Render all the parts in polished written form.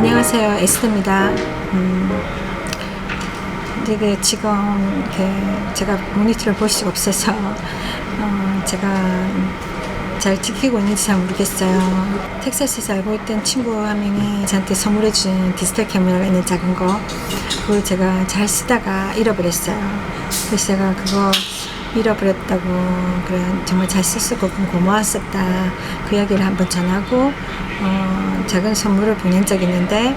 안녕하세요, 에스더입니다. 이게 지금 이렇게 제가 모니터를 볼 수가 없어서 제가 잘 지키고 있는지 잘 모르겠어요. 텍사스에 살고 있던 친구 한 명이 저한테 선물해준 디지털 카메라가 있는 작은 거, 그걸 제가 잘 쓰다가 잃어버렸어요. 그래서 제가 그거 잃어버렸다고, 그래 정말 잘 썼었고 고마웠었다, 그 이야기를 한번 전하고 작은 선물을 보낸 적이 있는데,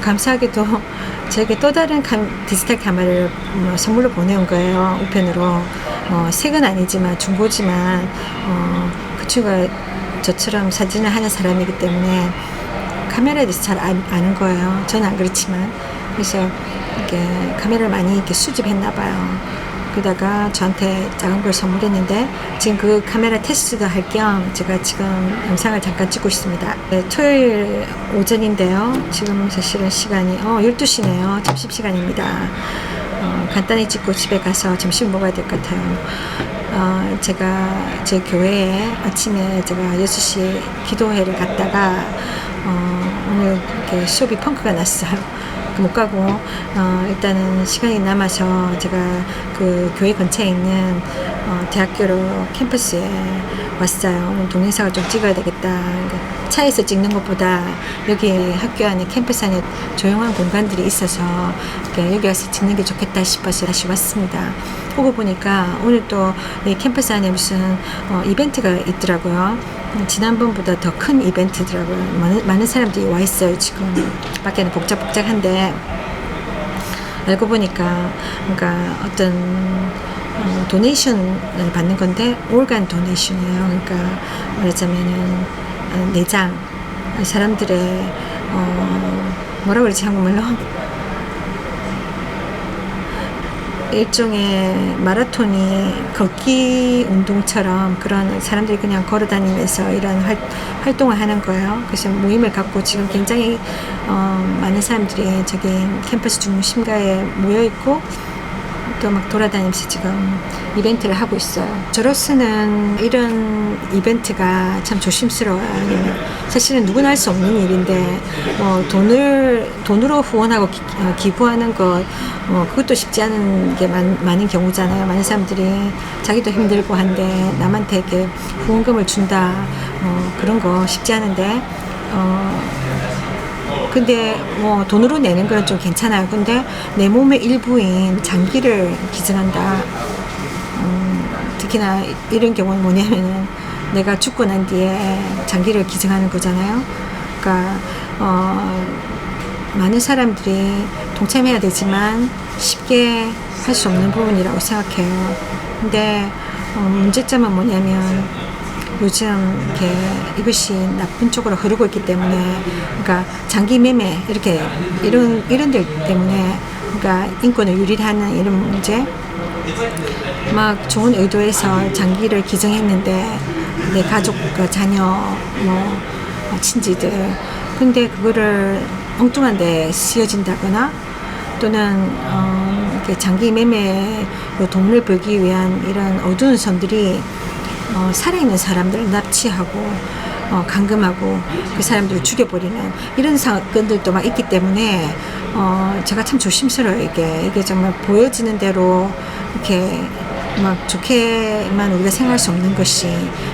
감사하게도 저에게 또 다른 디지털 카메라를 선물로 보내온 거예요. 우편으로. 색은 아니지만 중고지만 그 친구가 저처럼 사진을 하는 사람이기 때문에 카메라에 대해서 잘 아는 거예요. 저는 안 그렇지만. 그래서 이렇게 카메라를 많이 이렇게 수집했나 봐요. 그러다가 저한테 작은 걸 선물했는데, 지금 그 카메라 테스트도 할 겸 제가 지금 영상을 잠깐 찍고 있습니다. 네, 토요일 오전인데요. 지금 사실은 시간이 12시네요. 점심시간입니다. 간단히 찍고 집에 가서 점심 먹어야 될 것 같아요. 제가 제 교회에 아침에 제가 6시 기도회를 갔다가 오늘 이렇게 수업이 펑크가 났어요. 못 가고 일단은 시간이 남아서 제가 그 교회 근처에 있는 대학교로 캠퍼스에 왔어요. 오늘 동영상을 좀 찍어야 되겠다. 차에서 찍는 것보다 여기 학교 안에 캠퍼스 안에 조용한 공간들이 있어서 여기 와서 찍는 게 좋겠다 싶어서 다시 왔습니다. 오고 보니까 오늘 또 이 캠퍼스 안에 무슨 이벤트가 있더라고요. 지난번보다 더 큰 이벤트더라고요. 많은 사람들이 와 있어요. 지금 밖에는 복잡한데, 알고 보니까 그러니까 어떤 도네이션을 받는 건데, 올간 도네이션이에요. 그러니까 말하자면은 내장, 사람들의 뭐라 그러지 한국말로, 일종의 마라톤이 걷기 운동처럼 그런 사람들이 그냥 걸어 다니면서 이런 활동을 하는 거예요. 그래서 모임을 갖고 지금 굉장히 많은 사람들이 저기 캠퍼스 중심가에 모여 있고 또 막 돌아다니면서 지금 이벤트를 하고 있어요. 저로서는 이런 이벤트가 참 조심스러워요. 사실은 누구나 할 수 없는 일인데 돈으로 후원하고 기부하는 것, 그것도 쉽지 않은 게 많은 경우잖아요. 많은 사람들이 자기도 힘들고 한데 남한테 이렇게 후원금을 준다, 그런 거 쉽지 않은데 근데 돈으로 내는 건 좀 괜찮아요. 근데 내 몸의 일부인 장기를 기증한다. 특히나 이런 경우는 뭐냐면은 내가 죽고 난 뒤에 장기를 기증하는 거잖아요. 그러니까 많은 사람들이 동참해야 되지만 쉽게 할 수 없는 부분이라고 생각해요. 근데 문제점은 뭐냐면 요즘 이렇게 이것이 나쁜 쪽으로 흐르고 있기 때문에, 그러니까 장기 매매 이런 데 때문에, 그러니까 인권을 유린하는 이런 문제, 막 좋은 의도에서 장기를 기증했는데 내 가족과 자녀, 친지들, 근데 그거를 엉뚱한 데 쓰여진다거나 또는 이렇게 장기 매매로 돈을 벌기 위한 이런 어두운 손들이 살아있는 사람들을 납치하고 감금하고 그 사람들을 죽여버리는 이런 사건들도 막 있기 때문에 제가 참 조심스러워요. 이게 정말 보여지는 대로 이렇게 막 좋게만 우리가 생각할 수 없는 것이,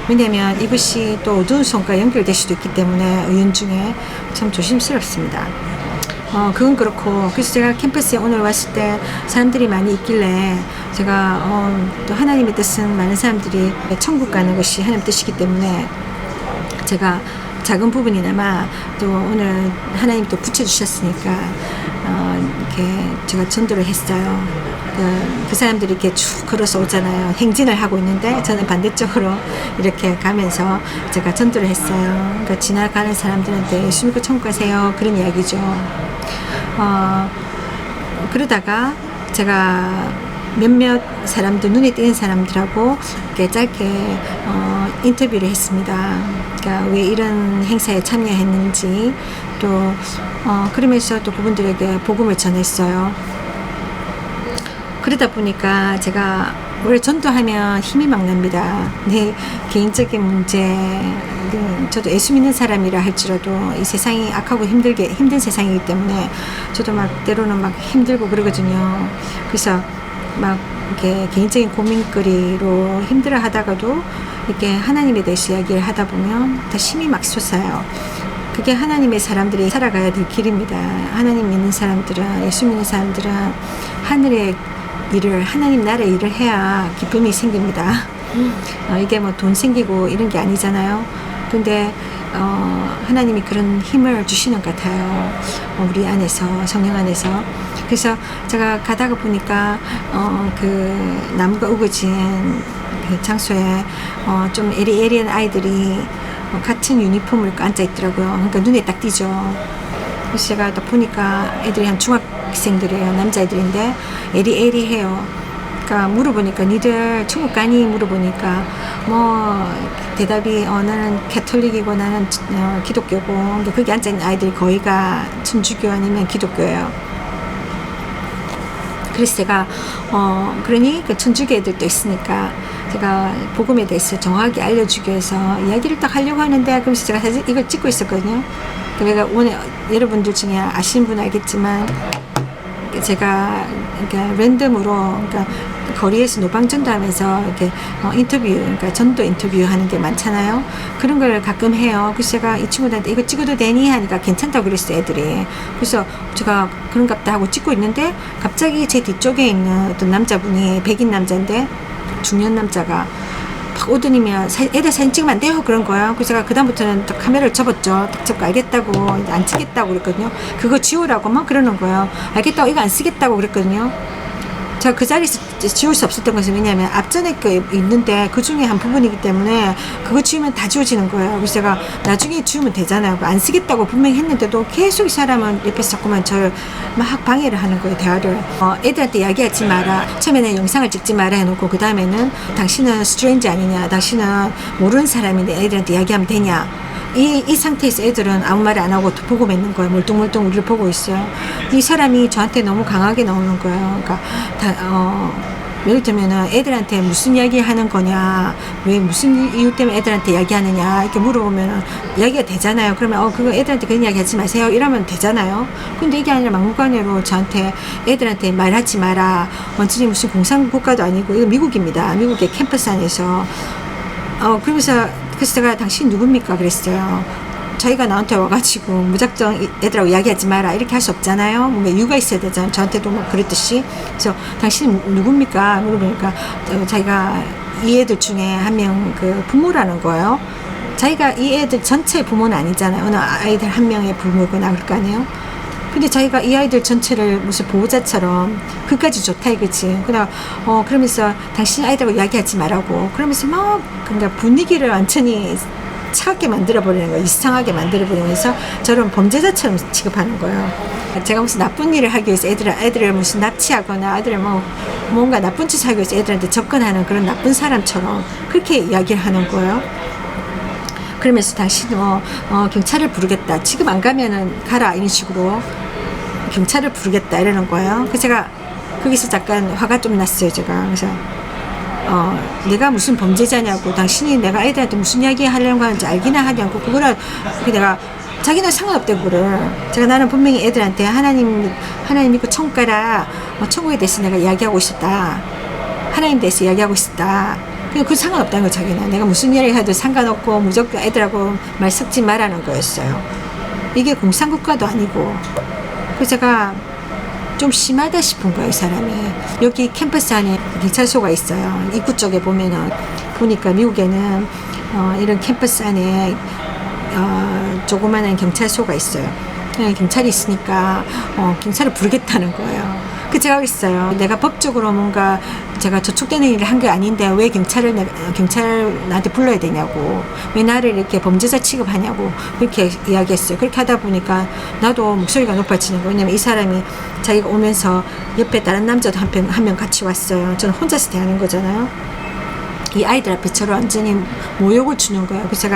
왜냐하면 이것이 또 어두운 손과 연결될 수도 있기 때문에 은연중에 참 조심스럽습니다. 그건 그렇고, 그래서 제가 캠퍼스에 오늘 왔을 때 사람들이 많이 있길래 제가 또 하나님의 뜻은 많은 사람들이 천국 가는 것이 하나님 뜻이기 때문에 제가 작은 부분이나마 또 오늘 하나님 또 붙여주셨으니까 이렇게 제가 전도를 했어요. 그 사람들이 이렇게 쭉 걸어서 오잖아요. 행진을 하고 있는데 저는 반대쪽으로 이렇게 가면서 제가 전도를 했어요. 그러니까 지나가는 사람들한테 예수 믿고 천국 가세요, 그런 이야기죠. 그러다가 제가 몇몇 사람들, 눈에 띄는 사람들하고 이렇게 짧게 인터뷰를 했습니다. 그러니까 왜 이런 행사에 참여했는지, 또 그러면서 또 그분들에게 복음을 전했어요. 그러다 보니까 제가 원래 전도하면 힘이 막 납니다. 내 개인적인 문제, 저도 예수 믿는 사람이라 할지라도 이 세상이 악하고 힘든 세상이기 때문에 저도 막 때로는 막 힘들고 그러거든요. 그래서 막 이렇게 개인적인 고민거리로 힘들어 하다가도 이렇게 하나님에 대해서 이야기를 하다 보면 다 힘이 막 솟아요. 그게 하나님의 사람들이 살아가야 될 길입니다. 하나님 믿는 사람들은, 예수 믿는 사람들은 하늘의 일을, 하나님 나라의 일을 해야 기쁨이 생깁니다. 이게 뭐 돈 생기고 이런 게 아니잖아요. 근데 하나님이 그런 힘을 주시는 것 같아요. 우리 안에서, 성령 안에서. 그래서 제가 가다가 보니까 그 나무가 우거진 그 장소에 좀 에리에리한 아이들이 같은 유니폼을 입고 앉아 있더라고요. 그러니까 눈에 딱 띄죠. 그래서 제가 딱 보니까 애들이 한 중학생들이에요. 남자애들인데 에리에리해요. 그러니까 물어보니까 니들 천국 가니? 물어보니까 뭐 대답이 나는 캐톨릭이고 나는 기독교고. 근데 거기 앉아있는 아이들이 거의가 천주교 아니면 기독교예요. 그래서 제가 그러니 그 천주교 애들도 있으니까 제가 복음에 대해서 정확하게 알려주기 위해서 이야기를 딱 하려고 하는데, 그러면서 제가 사진 이걸 찍고 있었거든요. 그러니까 오늘 여러분들 중에 아시는 분 알겠지만 제가 그러니까 랜덤으로 그러니까 거리에서 노방전도 하면서 이렇게 인터뷰, 그러니까 전도 인터뷰 하는 게 많잖아요. 그런 걸 가끔 해요. 그래서 제가 이 친구들한테 이거 찍어도 되니? 하니까 괜찮다고 그랬어요, 애들이. 그래서 제가 그런갑다 하고 찍고 있는데 갑자기 제 뒤쪽에 있는 어떤 남자분이, 백인 남자인데 중년 남자가 막 오더니면 애들 사진 찍으면 안 돼요, 그런 거예요. 그래서 제가 그다음부터는 카메라를 접었죠. 딱 접고 알겠다고, 이제 안 찍겠다고 그랬거든요. 그거 지우라고 막 그러는 거예요. 알겠다고, 이거 안 쓰겠다고 그랬거든요. 제가 그 자리에서 지울 수 없었던 것은 왜냐하면 앞전에 거 있는데 그 중에 한 부분이기 때문에 그거 지우면 다 지워지는 거예요. 그래서 제가 나중에 지우면 되잖아요. 안 쓰겠다고 분명히 했는데도 계속 이 사람은 옆에서 자꾸만 저를 막 방해를 하는 거예요, 대화를. 애들한테 이야기하지 마라. 처음에는 영상을 찍지 마라 해놓고 그 다음에는 당신은 스트레인지 아니냐, 당신은 모르는 사람인데 애들한테 이야기하면 되냐. 이 상태에서 애들은 아무 말 안 하고 보고 있는 거예요. 멀뚱멀뚱 우리를 보고 있어요. 이 사람이 저한테 너무 강하게 나오는 거예요. 그러니까 예를 들면은 애들한테 무슨 이야기 하는 거냐, 왜 무슨 이유 때문에 애들한테 이야기하느냐 이렇게 물어보면은 이야기가 되잖아요. 그러면 그거 애들한테 그런 이야기 하지 마세요 이러면 되잖아요. 근데 이게 아니라 막무가내로 저한테 애들한테 말하지 마라. 완전히 무슨 공산국가도 아니고 이거 미국입니다. 미국의 캠퍼스 안에서 그래서 제가 당신 누굽니까 그랬어요. 자기가 나한테 와가지고 무작정 애들하고 이야기하지 마라 이렇게 할 수 없잖아요. 뭔가 이유가 있어야 되잖아요. 저한테도 뭐 그랬듯이. 그래서 당신 누굽니까 물어보니까 자기가 이 애들 중에 한 명 그 부모라는 거예요. 자기가 이 애들 전체 부모는 아니잖아요. 어느 아이들 한 명의 부모거나 그럴 거 아니에요. 근데 자기가 이 아이들 전체를 무슨 보호자처럼 그까지 좋다 이거지. 그러면서 당신 아이들하고 이야기하지 말라고. 그러면서 막 그러니까 분위기를 완전히 차갑게 만들어버리는 거예요. 이상하게 만들어버리면서 저런 범죄자처럼 취급하는 거예요. 제가 무슨 나쁜 일을 하기 위해서 애들을 무슨 납치하거나 애들을 뭔가 나쁜 짓을 하기 위해서 애들한테 접근하는 그런 나쁜 사람처럼 그렇게 이야기를 하는 거예요. 그러면서 당신은 경찰을 부르겠다. 지금 안 가면은 가라. 이런 식으로 경찰을 부르겠다. 이러는 거예요. 그래서 제가 거기서 잠깐 화가 좀 났어요. 제가. 그래서 내가 무슨 범죄자냐고, 당신이 내가 애들한테 무슨 이야기 하려고 하는지 알기나 하냐고, 그거를 내가 자기는 상관없다고 그래. 나는 분명히 애들한테 하나님 믿고 천국 가라. 천국에 대해서 내가 이야기하고 있었다. 하나님 대해서 이야기하고 있었다. 그 상관없다는 거 자기는. 내가 무슨 이야기 해도 상관없고 무조건 애들하고 말 섞지 말라는 거였어요. 이게 공산국가도 아니고. 그래서 제가 좀 심하다 싶은 거예요, 이 사람이. 여기 캠퍼스 안에 경찰서가 있어요. 입구 쪽에 보니까 미국에는 이런 캠퍼스 안에 조그마한 경찰서가 있어요. 경찰이 있으니까 경찰을 부르겠다는 거예요. 제가 그랬어요. 내가 법적으로 뭔가 제가 저촉되는 일을 한 게 아닌데 왜 경찰을 나한테 불러야 되냐고, 왜 나를 이렇게 범죄자 취급하냐고 그렇게 이야기했어요. 그렇게 하다 보니까 나도 목소리가 높아지는 거예요. 왜냐면 이 사람이 자기가 오면서 옆에 다른 남자도 한 명 같이 왔어요. 저는 혼자서 대하는 거잖아요. 이 아이들 앞에 저를 완전히 모욕을 주는 거예요. 그래서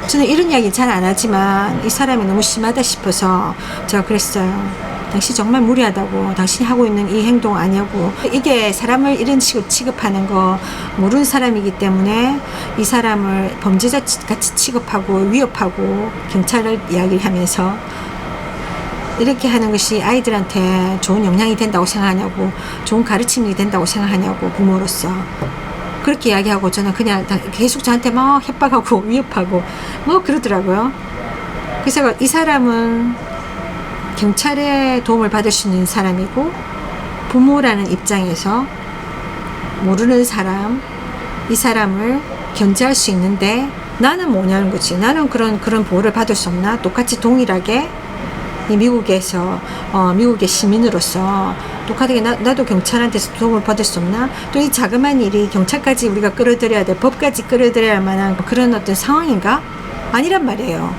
저는 이런 이야기 잘 안 하지만 이 사람이 너무 심하다 싶어서 제가 그랬어요. 당신 정말 무리하다고, 당신이 하고 있는 이 행동 아니냐고. 이게 사람을 이런 식으로 취급하는 거 모르는 사람이기 때문에 이 사람을 범죄자 같이 취급하고 위협하고 경찰을 이야기하면서 이렇게 하는 것이 아이들한테 좋은 영향이 된다고 생각하냐고, 좋은 가르침이 된다고 생각하냐고, 부모로서. 그렇게 이야기하고 저는 그냥 계속 저한테 막 협박하고 위협하고 뭐 그러더라고요. 그래서 이 사람은 경찰의 도움을 받을 수 있는 사람이고, 부모라는 입장에서 모르는 사람, 이 사람을 견제할 수 있는데 나는 뭐냐는 거지. 나는 그런 보호를 받을 수 없나? 똑같이 동일하게 이 미국에서 미국의 시민으로서 똑같게 나도 경찰한테서 도움을 받을 수 없나? 또 이 자그마한 일이 경찰까지 우리가 끌어들여야 돼, 법까지 끌어들여야 만한 그런 어떤 상황인가? 아니란 말이에요.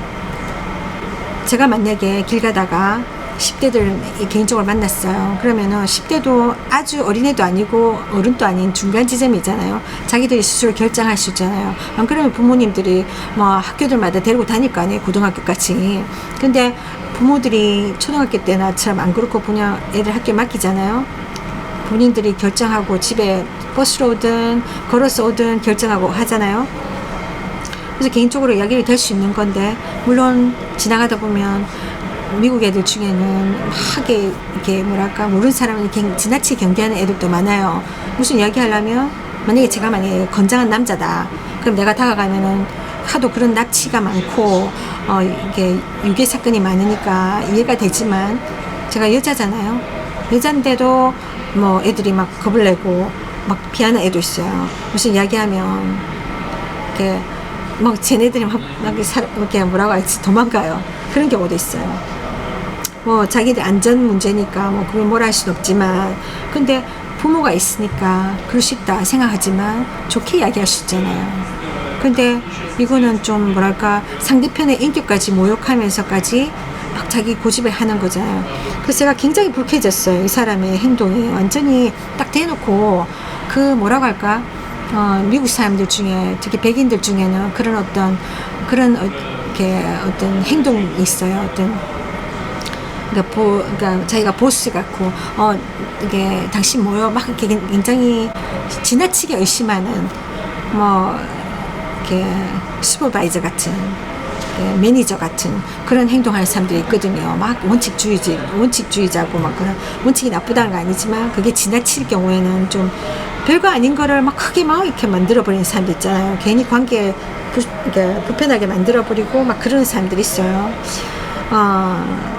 제가 만약에 길 가다가 10대들 개인적으로 만났어요. 그러면은 10대도 아주 어린애도 아니고 어른도 아닌 중간 지점이잖아요. 자기들이 스스로 결정할 수 있잖아요. 안 그러면 부모님들이 뭐 학교들마다 데리고 다닐 거 아니에요. 고등학교까지. 근데 부모들이 초등학교 때나처럼 안 그렇고 그냥 애들 학교에 맡기잖아요. 본인들이 결정하고 집에 버스로 오든 걸어서 오든 결정하고 하잖아요. 그래서 개인적으로 이야기를 될 수 있는 건데, 물론 지나가다 보면 미국 애들 중에는 막 이렇게 뭐랄까 모르는 사람을 지나치게 경계하는 애들도 많아요. 무슨 이야기 하려면 만약에 제가 건장한 남자다, 그럼 내가 다가가면은 하도 그런 납치가 많고 이게 유괴 사건이 많으니까 이해가 되지만, 제가 여자잖아요. 여잔데도 뭐 애들이 막 겁을 내고 막 피하는 애도 있어요. 무슨 이야기하면 이렇게 막 쟤네들이 막 이렇게 뭐라고 할지 도망가요. 그런 경우도 있어요. 뭐 자기들 안전 문제니까 뭐 그걸 뭐라 할 수는 없지만, 근데 부모가 있으니까 그럴 수 있다 생각하지만 좋게 이야기할 수 있잖아요. 근데 이거는 좀 뭐랄까 상대편의 인격까지 모욕하면서까지 막 자기 고집을 하는 거잖아요. 그래서 제가 굉장히 불쾌해졌어요. 이 사람의 행동이 완전히 딱 대놓고 그 뭐라고 할까, 미국 사람들 중에 특히 백인들 중에는 그런 이렇게 어떤 행동이 있어요. 그러니까 자기가 보스 같고 이게 당신 뭐요? 막 이렇게 굉장히 지나치게 의심하는 뭐 이렇게 슈퍼바이저 같은, 매니저 같은 그런 행동하는 사람들이 있거든요. 막 원칙주의자고 막 그런, 원칙이 나쁘다는 거 아니지만 그게 지나칠 경우에는 좀 별거 아닌 거를 막 크게 막 이렇게 만들어버리는 사람들 있잖아요. 괜히 관계 이렇게 불편하게 만들어버리고 막 그런 사람들이 있어요.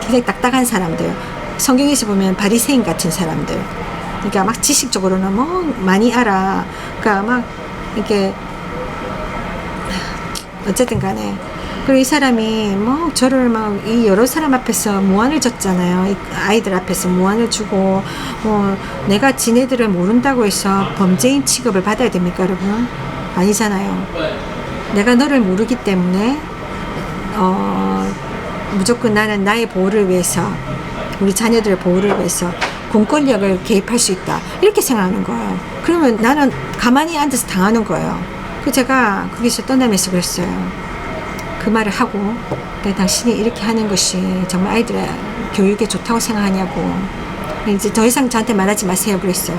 굉장히 딱딱한 사람들. 성경에서 보면 바리새인 같은 사람들. 그러니까 막 지식적으로는 뭐 많이 알아. 그러니까 막 이렇게 어쨌든 간에. 그리고 이 사람이 뭐 저를 막 이 여러 사람 앞에서 무안을 줬잖아요. 이 아이들 앞에서 무안을 주고, 내가 지네들을 모른다고 해서 범죄인 취급을 받아야 됩니까, 여러분? 아니잖아요. 내가 너를 모르기 때문에 무조건 나는 나의 보호를 위해서, 우리 자녀들의 보호를 위해서 공권력을 개입할 수 있다, 이렇게 생각하는 거예요. 그러면 나는 가만히 앉아서 당하는 거예요. 그 제가 거기서 떠나면서 그랬어요. 그 말을 하고, 당신이 이렇게 하는 것이 정말 아이들의 교육에 좋다고 생각하냐고, 이제 더 이상 저한테 말하지 마세요 그랬어요.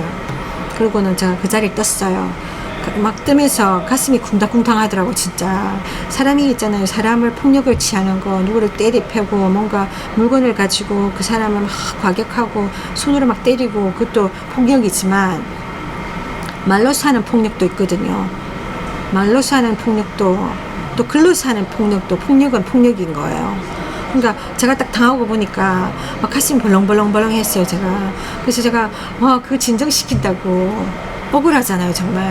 그러고는 제가 그 자리를 떴어요. 막 뜨면서 가슴이 쿵당쿵당 하더라고. 진짜 사람이 있잖아요. 사람을 폭력을 취하는 거, 누구를 때리패고 뭔가 물건을 가지고 그 사람을 막 과격하고 손으로 막 때리고, 그것도 폭력이지만 말로서 하는 폭력도 있거든요. 말로서 하는 폭력도, 또 글로서 하는 폭력도, 폭력은 폭력인 거예요. 그러니까 제가 딱 당하고 보니까 막 가슴이 벌렁벌렁 했어요, 제가. 그래서 제가 그거 진정시킨다고. 억울하잖아요, 정말.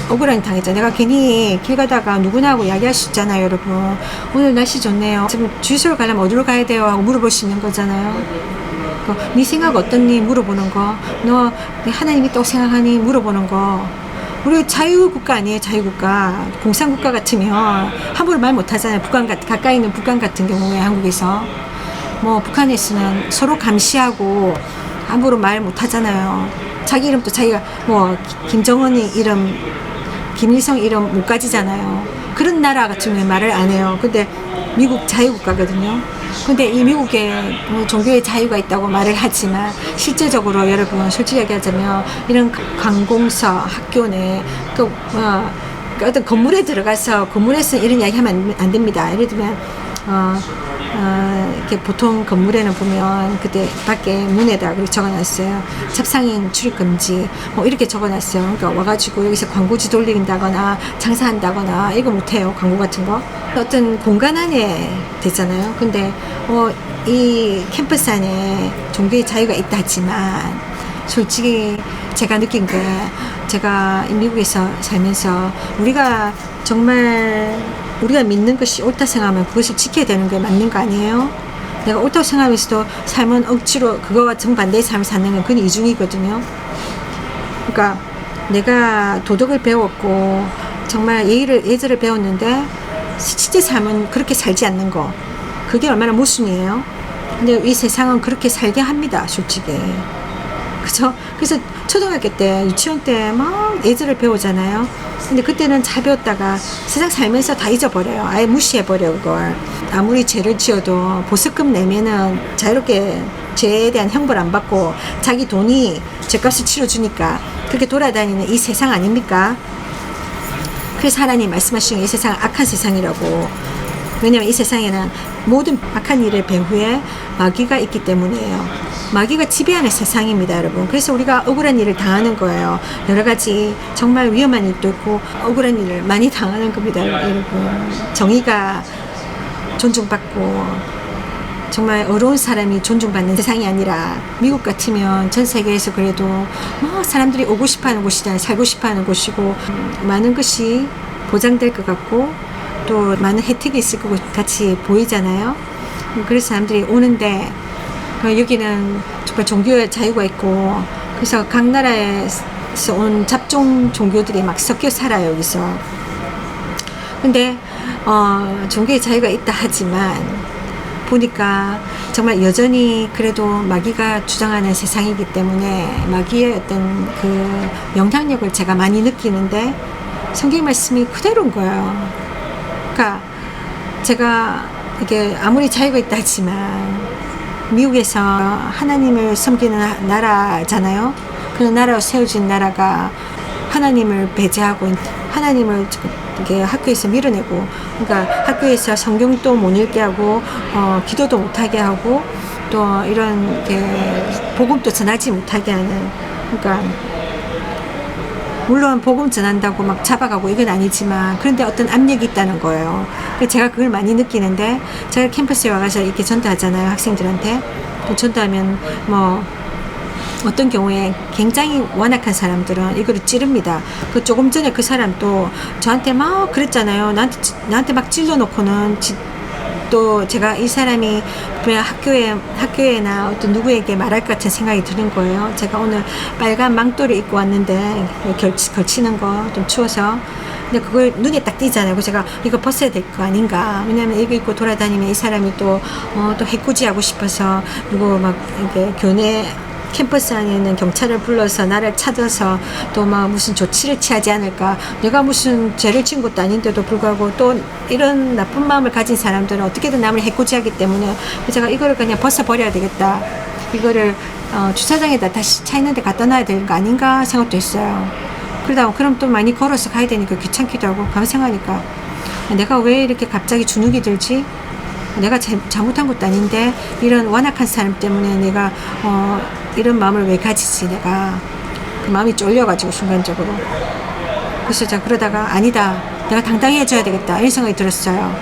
억울한 당했잖아요. 내가 괜히 길 가다가 누구나 하고 이야기할 수 있잖아요, 여러분. 오늘 날씨 좋네요. 지금 주유소를 가려면 어디로 가야 돼요? 하고 물어볼 수 있는 거잖아요. 네 생각 어떻니? 물어보는 거. 너 하나님이 또 생각하니? 물어보는 거. 우리 자유국가 아니에요, 자유국가. 공산국가 같으면 함부로 말 못하잖아요. 가까이 있는 북한 같은 경우에 한국에서. 뭐 북한에서는 서로 감시하고 함부로 말 못하잖아요. 자기 이름도 자기가 뭐 김정은이 이름, 김일성 이름 못 가지잖아요. 그런 나라 같은 경우에 말을 안 해요. 근데 미국 자유국가거든요. 근데 이 미국에 뭐 종교의 자유가 있다고 말을 하지만 실제적으로 여러분 솔직히 얘기하자면 이런 관공서 학교 내 그 어떤 건물에 들어가서 건물에서 이런 이야기 하면 안 됩니다. 예를 들면 이렇게 보통 건물에는 보면 그때 밖에 문에다 그렇게 적어놨어요. 잡상인 출입 금지 뭐 이렇게 적어놨어요. 그러니까 와가지고 여기서 광고지 돌린다거나 장사한다거나 이거 못해요. 광고 같은 거 어떤 공간 안에 되잖아요. 근데 이 캠퍼스 안에 종교의 자유가 있다 하지만 솔직히 제가 느낀 게 제가 미국에서 살면서 우리가 정말 우리가 믿는 것이 옳다 생각하면 그것을 지켜야 되는 게 맞는 거 아니에요? 내가 옳다고 생각하면서도 삶은 억지로 그거와 정반대의 삶을 사는 건 그건 이중이거든요. 그러니까 내가 도덕을 배웠고 정말 예절을 배웠는데 실제 삶은 그렇게 살지 않는 거 그게 얼마나 모순이에요. 근데 이 세상은 그렇게 살게 합니다. 솔직히. 그죠? 그래서 초등학교 때 유치원 때 막 예절을 배우잖아요. 근데 그때는 잘 배웠다가 세상 살면서 다 잊어버려요. 아예 무시해버려 그걸. 아무리 죄를 지어도 보석금 내면은 자유롭게 죄에 대한 형벌 안 받고 자기 돈이 죄값을 치러주니까 그렇게 돌아다니는 이 세상 아닙니까? 그래서 하나님 말씀하시는 이 세상은 악한 세상이라고. 왜냐면 이 세상에는 모든 악한 일의 배후에 마귀가 있기 때문이에요. 마귀가 지배하는 세상입니다, 여러분. 그래서 우리가 억울한 일을 당하는 거예요. 여러 가지 정말 위험한 일도 있고 억울한 일을 많이 당하는 겁니다, 여러분. 정의가 존중받고 정말 어려운 사람이 존중받는 세상이 아니라 미국 같으면 전 세계에서 그래도 뭐 사람들이 오고 싶어하는 곳이잖아요. 살고 싶어하는 곳이고 많은 것이 보장될 것 같고 또 많은 혜택이 있을 것 같이 보이잖아요. 그래서 사람들이 오는데 여기는 정말 종교의 자유가 있고 그래서 각 나라에서 온 잡종 종교들이 막 섞여 살아요. 여기서. 근데 종교의 자유가 있다 하지만 보니까 정말 여전히 그래도 마귀가 주장하는 세상이기 때문에 마귀의 어떤 그 영향력을 제가 많이 느끼는데 성경 말씀이 그대로인 거예요. 그러니까 제가 이게 아무리 자유가 있다 하지만 미국에서 하나님을 섬기는 나라잖아요. 그 나라로 세워진 나라가 하나님을 배제하고 하나님을 이렇게 학교에서 밀어내고 그러니까 학교에서 성경도 못 읽게 하고 기도도 못하게 하고 또 이런 복음도 전하지 못하게 하는 그러니까 물론 복음 전한다고 막 잡아가고 이건 아니지만 그런데 어떤 압력이 있다는 거예요. 그래서 제가 그걸 많이 느끼는데 제가 캠퍼스에 와서 이렇게 전도하잖아요. 학생들한테. 전도하면 뭐 어떤 경우에 굉장히 완악한 사람들은 이거를 찌릅니다. 그 조금 전에 그 사람도 저한테 막 그랬잖아요. 나한테 막 찔러놓고는 또 제가 이 사람이 그냥 학교에나 어떤 누구에게 말할 것 같은 생각이 드는 거예요. 제가 오늘 빨간 망토를 입고 왔는데 걸치는 거 좀 추워서 근데 그걸 눈에 딱 띄잖아요. 그래서 제가 이거 벗어야 될 거 아닌가. 왜냐면 이거 입고 돌아다니면 이 사람이 또 해코지하고 싶어서 누구 막 이렇게 교내 캠퍼스 안에 있는 경찰을 불러서 나를 찾아서 또 막 무슨 조치를 취하지 않을까. 내가 무슨 죄를 지은 것도 아닌데도 불구하고 또 이런 나쁜 마음을 가진 사람들은 어떻게든 남을 해코지하기 때문에 제가 이거를 그냥 벗어버려야 되겠다. 이거를 주차장에다 다시 차 있는데 갖다 놔야 되는 거 아닌가 생각도 했어요. 그러다 그럼 또 많이 걸어서 가야 되니까 귀찮기도 하고 가만 생각하니까 내가 왜 이렇게 갑자기 주눅이 들지? 내가 잘못한 것도 아닌데 이런 완악한 사람 때문에 내가 이런 마음을 왜 가지지 내가 그 마음이 쫄려가지고 순간적으로 그래서 제가 그러다가 아니다 내가 당당해져야 되겠다 이런 생각이 들었어요.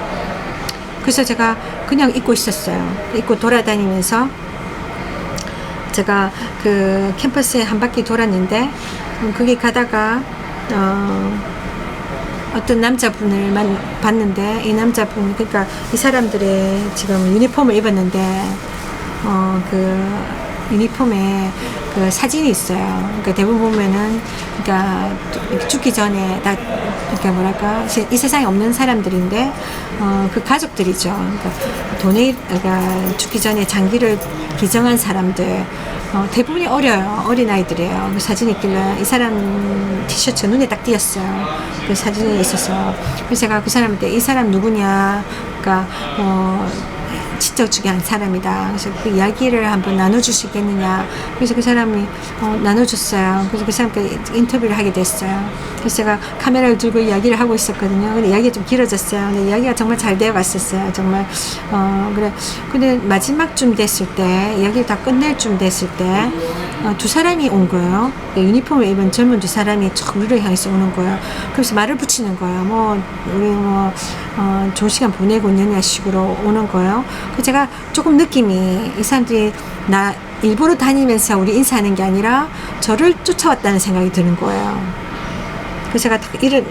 그래서 제가 그냥 잊고 있었어요. 잊고 돌아다니면서 제가 그 캠퍼스에 한 바퀴 돌았는데 거기 가다가 어떤 남자분을 봤는데 이 남자분 그러니까 이 사람들의 지금 유니폼을 입었는데 그 유니폼에 그 사진이 있어요. 그러니까 대부분 보면은 그러니까 죽기 전에 다 그러니까 뭐랄까 이 세상에 없는 사람들인데 그 가족들이죠. 그러니까 그러니까 죽기 전에 장기를 기증한 사람들 대부분이 어린 아이들이에요. 그 사진이 있길래 이 사람 티셔츠 눈에 딱 띄었어요. 그 사진이 있어서 그래서 제가 그 사람한테 이 사람 누구냐, 그러니까 친척 중에 한 사람이다. 그래서 그 이야기를 한번 나눠줄 수 있겠느냐. 그래서 그 사람이 나눠줬어요. 그래서 그 사람께 인터뷰를 하게 됐어요. 그래서 제가 카메라를 들고 이야기를 하고 있었거든요. 근데 이야기가 좀 길어졌어요. 근데 이야기가 정말 잘 되어 갔었어요. 정말 그래. 근데 마지막쯤 됐을 때, 이야기를 다 끝낼 쯤 됐을 때 두 사람이 온 거예요. 유니폼을 입은 젊은 두 사람이 우리를 향해서 오는 거예요. 그래서 말을 붙이는 거예요. 우리 좋은 시간 보내고 있느냐 식으로 오는 거예요. 그래서 제가 조금 느낌이, 이 사람들이 나 일부러 다니면서 우리 인사하는 게 아니라 저를 쫓아왔다는 생각이 드는 거예요. 그래서 제가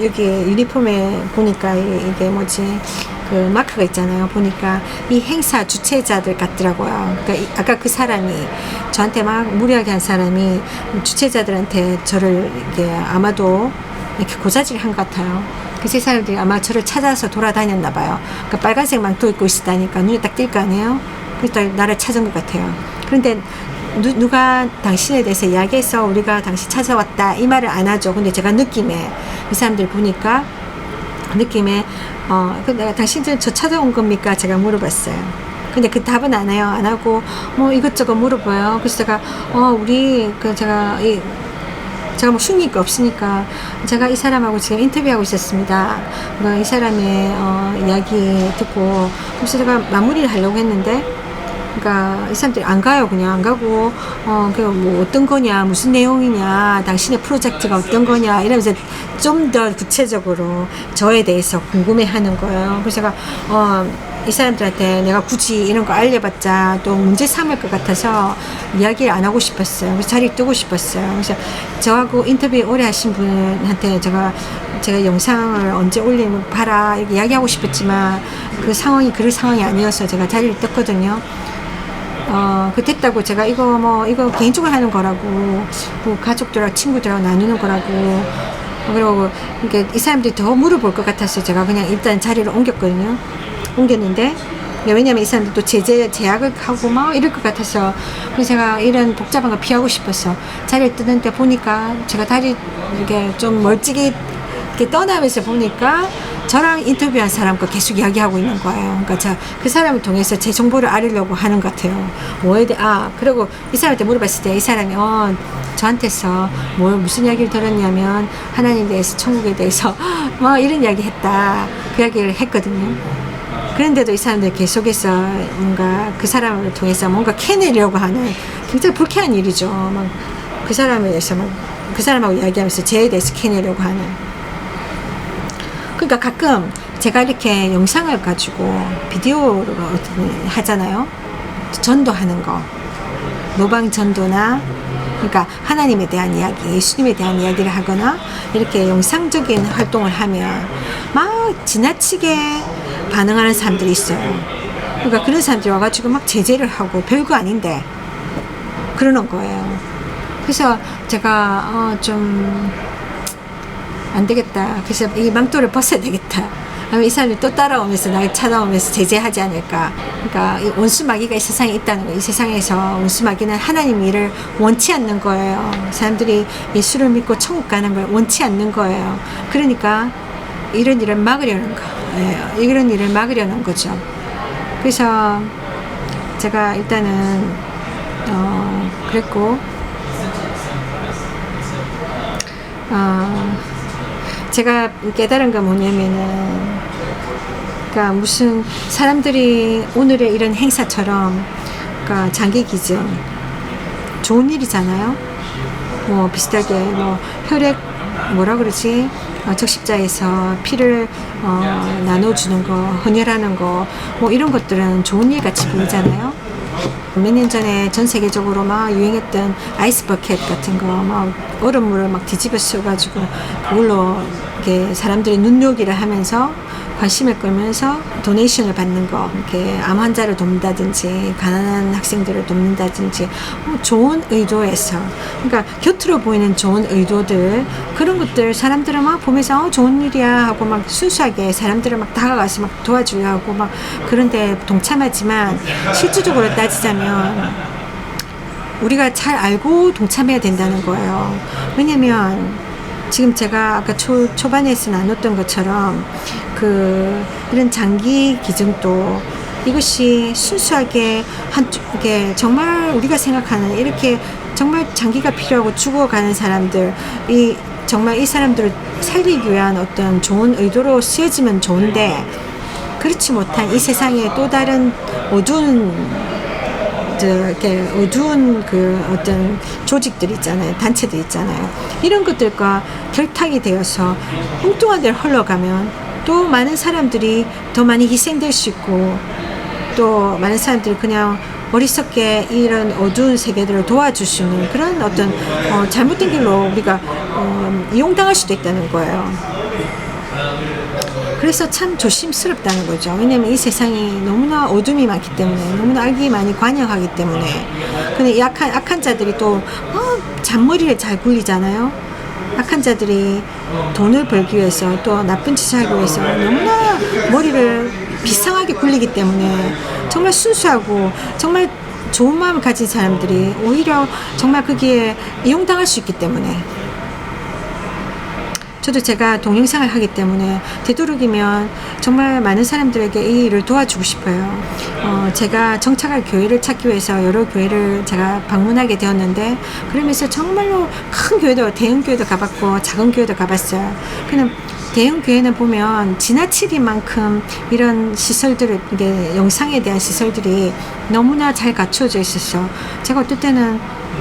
여기 유니폼에 보니까 이게 그 마크가 있잖아요. 보니까 이 행사 주최자들 같더라고요. 그러니까 아까 그 사람이 저한테 막 무리하게 한 사람이 주최자들한테 저를 이게 아마도 이렇게 고자질을 한 것 같아요. 그래서 이 사람들이 아마 저를 찾아서 돌아다녔나 봐요. 그러니까 빨간색 망토 입고 있다니까 눈에 딱 띌 거 아니에요. 그래서 나를 찾은 것 같아요. 그런데 누가 당신에 대해서 이야기해서 우리가 당신 찾아왔다 이 말을 안 하죠. 근데 제가 느낌에 이 사람들 보니까 느낌에 내가 당신들 저 찾아온 겁니까? 제가 물어봤어요. 근데 그 답은 안 해요. 안 하고 이것저것 물어봐요. 그래서 제가 제가 뭐 흉낼 거 없으니까 제가 이 사람하고 지금 인터뷰하고 있었습니다. 이 사람의 이야기 듣고 그래서 제가 마무리를 하려고 했는데 그러니까 이 사람들이 안 가요. 그냥 안 가고 뭐 어떤 거냐, 무슨 내용이냐, 당신의 프로젝트가 어떤 거냐 이러면서 좀 더 구체적으로 저에 대해서 궁금해하는 거예요. 그래서 제가 이 사람들한테 내가 굳이 이런 거 알려봤자 또 문제 삼을 것 같아서 이야기를 안 하고 싶었어요. 그래서 자리를 뜨고 싶었어요. 그래서 저하고 인터뷰 오래 하신 분한테 제가 영상을 언제 올리면 봐라 이렇게 이야기하고 싶었지만 그 상황이 그럴 상황이 아니어서 제가 자리를 떴거든요. 됐다고 제가 이거 개인적으로 하는 거라고, 뭐 가족들하고 친구들하고 나누는 거라고, 그리고 이 사람들이 더 물어볼 것 같아서 제가 그냥 일단 자리를 옮겼는데, 왜냐면 이 사람들 또 제약을 하고 막 이럴 것 같아서, 그래서 제가 이런 복잡한 거 피하고 싶어서 자리를 뜨는데 보니까 제가 다리 이렇게 좀 멀찍이 이렇게 떠나면서 보니까 저랑 인터뷰한 사람과 계속 이야기하고 있는 거예요. 그러니까 그 사람을 통해서 제 정보를 알으려고 하는 것 같아요. 그리고 이 사람한테 물어봤을 때 이 사람이 저한테서 무슨 이야기를 들었냐면 하나님에 대해서, 천국에 대해서 이런 이야기 했다. 그 이야기를 했거든요. 그런데도 이 사람들이 계속해서 뭔가 그 사람을 통해서 뭔가 캐내려고 하는 굉장히 불쾌한 일이죠. 그 사람에 대해서 그 사람하고 이야기하면서 저에 대해서 캐내려고 하는. 그러니까 가끔 제가 이렇게 영상을 가지고 비디오로 하잖아요. 전도하는 거. 노방 전도나, 그러니까 하나님에 대한 이야기, 예수님에 대한 이야기를 하거나 이렇게 영상적인 활동을 하면 막 지나치게 반응하는 사람들이 있어요. 그러니까 그런 사람들이 와가지고 막 제재를 하고 별거 아닌데 그러는 거예요. 그래서 제가 좀 안 되겠다. 그래서 이 망토를 벗어야 되겠다. 그러면 이 사람이 또 따라오면서 나를 찾아오면서 제재하지 않을까. 그러니까 이 원수마귀가 이 세상에 있다는 거예요. 이 세상에서 원수마귀는 하나님 일을 원치 않는 거예요. 사람들이 예수를 믿고 천국 가는 걸 원치 않는 거예요. 그러니까 이런 일을 막으려는 거. 이런 일을 막으려는 거죠. 그래서 제가 일단은 그랬고 제가 깨달은 건 뭐냐면은, 그러니까 무슨 사람들이 오늘의 이런 행사처럼, 그러니까 장기 기증 좋은 일이잖아요. 뭐 비슷하게 혈액 적십자에서 피를 나눠주는 거, 헌혈하는 거, 이런 것들은 좋은 일 같이 보이잖아요. 몇 년 전에 전 세계적으로 막 유행했던 아이스 버켓 같은 거, 얼음물을 뒤집어 씌워가지고 그걸로 이렇게 사람들이 눈요기를 하면서 관심을 끌면서 도네이션을 받는 거, 이렇게 암 환자를 돕는다든지 가난한 학생들을 돕는다든지 좋은 의도에서, 그러니까 곁으로 보이는 좋은 의도들, 그런 것들 사람들은 막 보면서 좋은 일이야 하고 순수하게 사람들을 다가가서 도와주려 하고 그런데 동참하지만 실질적으로 따지자면 우리가 잘 알고 동참해야 된다는 거예요. 왜냐면 지금 제가 아까 초반에서 나눴던 것처럼 이런 장기 기증도 이것이 순수하게 한쪽에 정말 우리가 생각하는 이렇게 정말 장기가 필요하고 죽어가는 사람들, 정말 이 사람들을 살리기 위한 어떤 좋은 의도로 쓰여지면 좋은데, 그렇지 못한 이 세상에 또 다른 어두운 그 어떤 조직들 있잖아요. 단체들 있잖아요. 이런 것들과 결탁이 되어서 엉뚱한 데를 흘러가면 또 많은 사람들이 더 많이 희생될 수 있고, 또 많은 사람들이 그냥 어리석게 이런 어두운 세계들을 도와줄 수 있는 그런 어떤 잘못된 길로 우리가 이용당할 수도 있다는 거예요. 그래서 참 조심스럽다는 거죠. 왜냐면 이 세상이 너무나 어둠이 많기 때문에, 너무나 악이 많이 관영하기 때문에. 근데 악한 자들이 또 잔머리를 잘 굴리잖아요. 악한 자들이 돈을 벌기 위해서, 또 나쁜 짓을 하기 위해서 너무나 머리를 비상하게 굴리기 때문에, 정말 순수하고 정말 좋은 마음을 가진 사람들이 오히려 정말 거기에 이용당할 수 있기 때문에, 저도 제가 동영상을 하기 때문에 되도록이면 정말 많은 사람들에게 이 일을 도와주고 싶어요. 제가 정착할 교회를 찾기 위해서 여러 교회를 제가 방문하게 되었는데, 그러면서 정말로 큰 교회도, 대형 교회도 가봤고 작은 교회도 가봤어요. 그냥 대형 교회는 보면 지나치기만큼 이런 시설들을, 이게 영상에 대한 시설들이 너무나 잘 갖춰져 있어서 제가 어떨 때는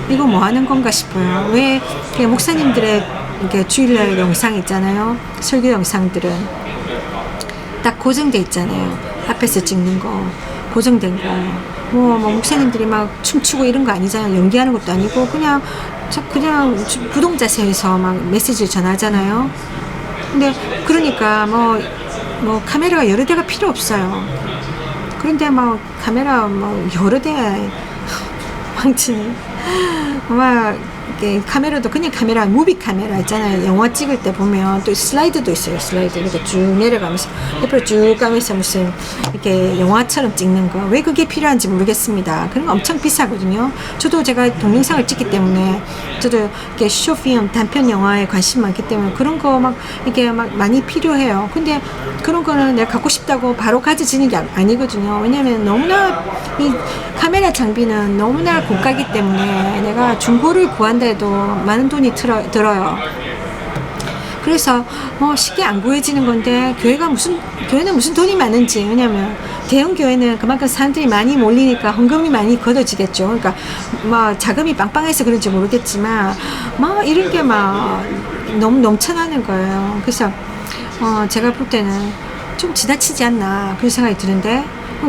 이거 뭐 하는 건가 싶어요. 왜 목사님들의 이게 주일날 영상 있잖아요. 설교 영상들은 딱 고정돼 있잖아요. 앞에서 찍는 거, 고정된 거. 뭐 목사님들이 막 춤추고 이런 거 아니잖아요. 연기하는 것도 아니고 그냥 부동 자세에서 막 메시지를 전하잖아요. 근데 그러니까 뭐 카메라가 여러 대가 필요 없어요. 그런데 막 카메라 여러 대 망치는 막 카메라도 그냥 카메라, 무비 카메라 있잖아요. 영화 찍을 때 보면 또 슬라이드도 있어요. 슬라이드 이렇게 쭉 내려가면서 옆으로 쭉 가면서 무슨 이렇게 영화처럼 찍는 거. 왜 그게 필요한지 모르겠습니다. 그런 거 엄청 비싸거든요. 저도 제가 동영상을 찍기 때문에, 저도 이렇게 쇼필름, 단편 영화에 관심 많기 때문에 그런 거 이게 많이 필요해요. 근데 그런 거는 내가 갖고 싶다고 바로 가져지는 게 아니거든요. 왜냐면 너무나 이 카메라 장비는 너무나 고가기 때문에 내가 중고를 구한다 해도 많은 돈이 들어요. 그래서 쉽게 안 구해지는 건데, 교회는 무슨 돈이 많은지. 왜냐면 대형 교회는 그만큼 사람들이 많이 몰리니까 헌금이 많이 걷어지겠죠. 그러니까 자금이 빵빵해서 그런지 모르겠지만 이런 게 너무 넘쳐나는 거예요. 그래서 제가 볼 때는 좀 지나치지 않나 그런 생각이 드는데,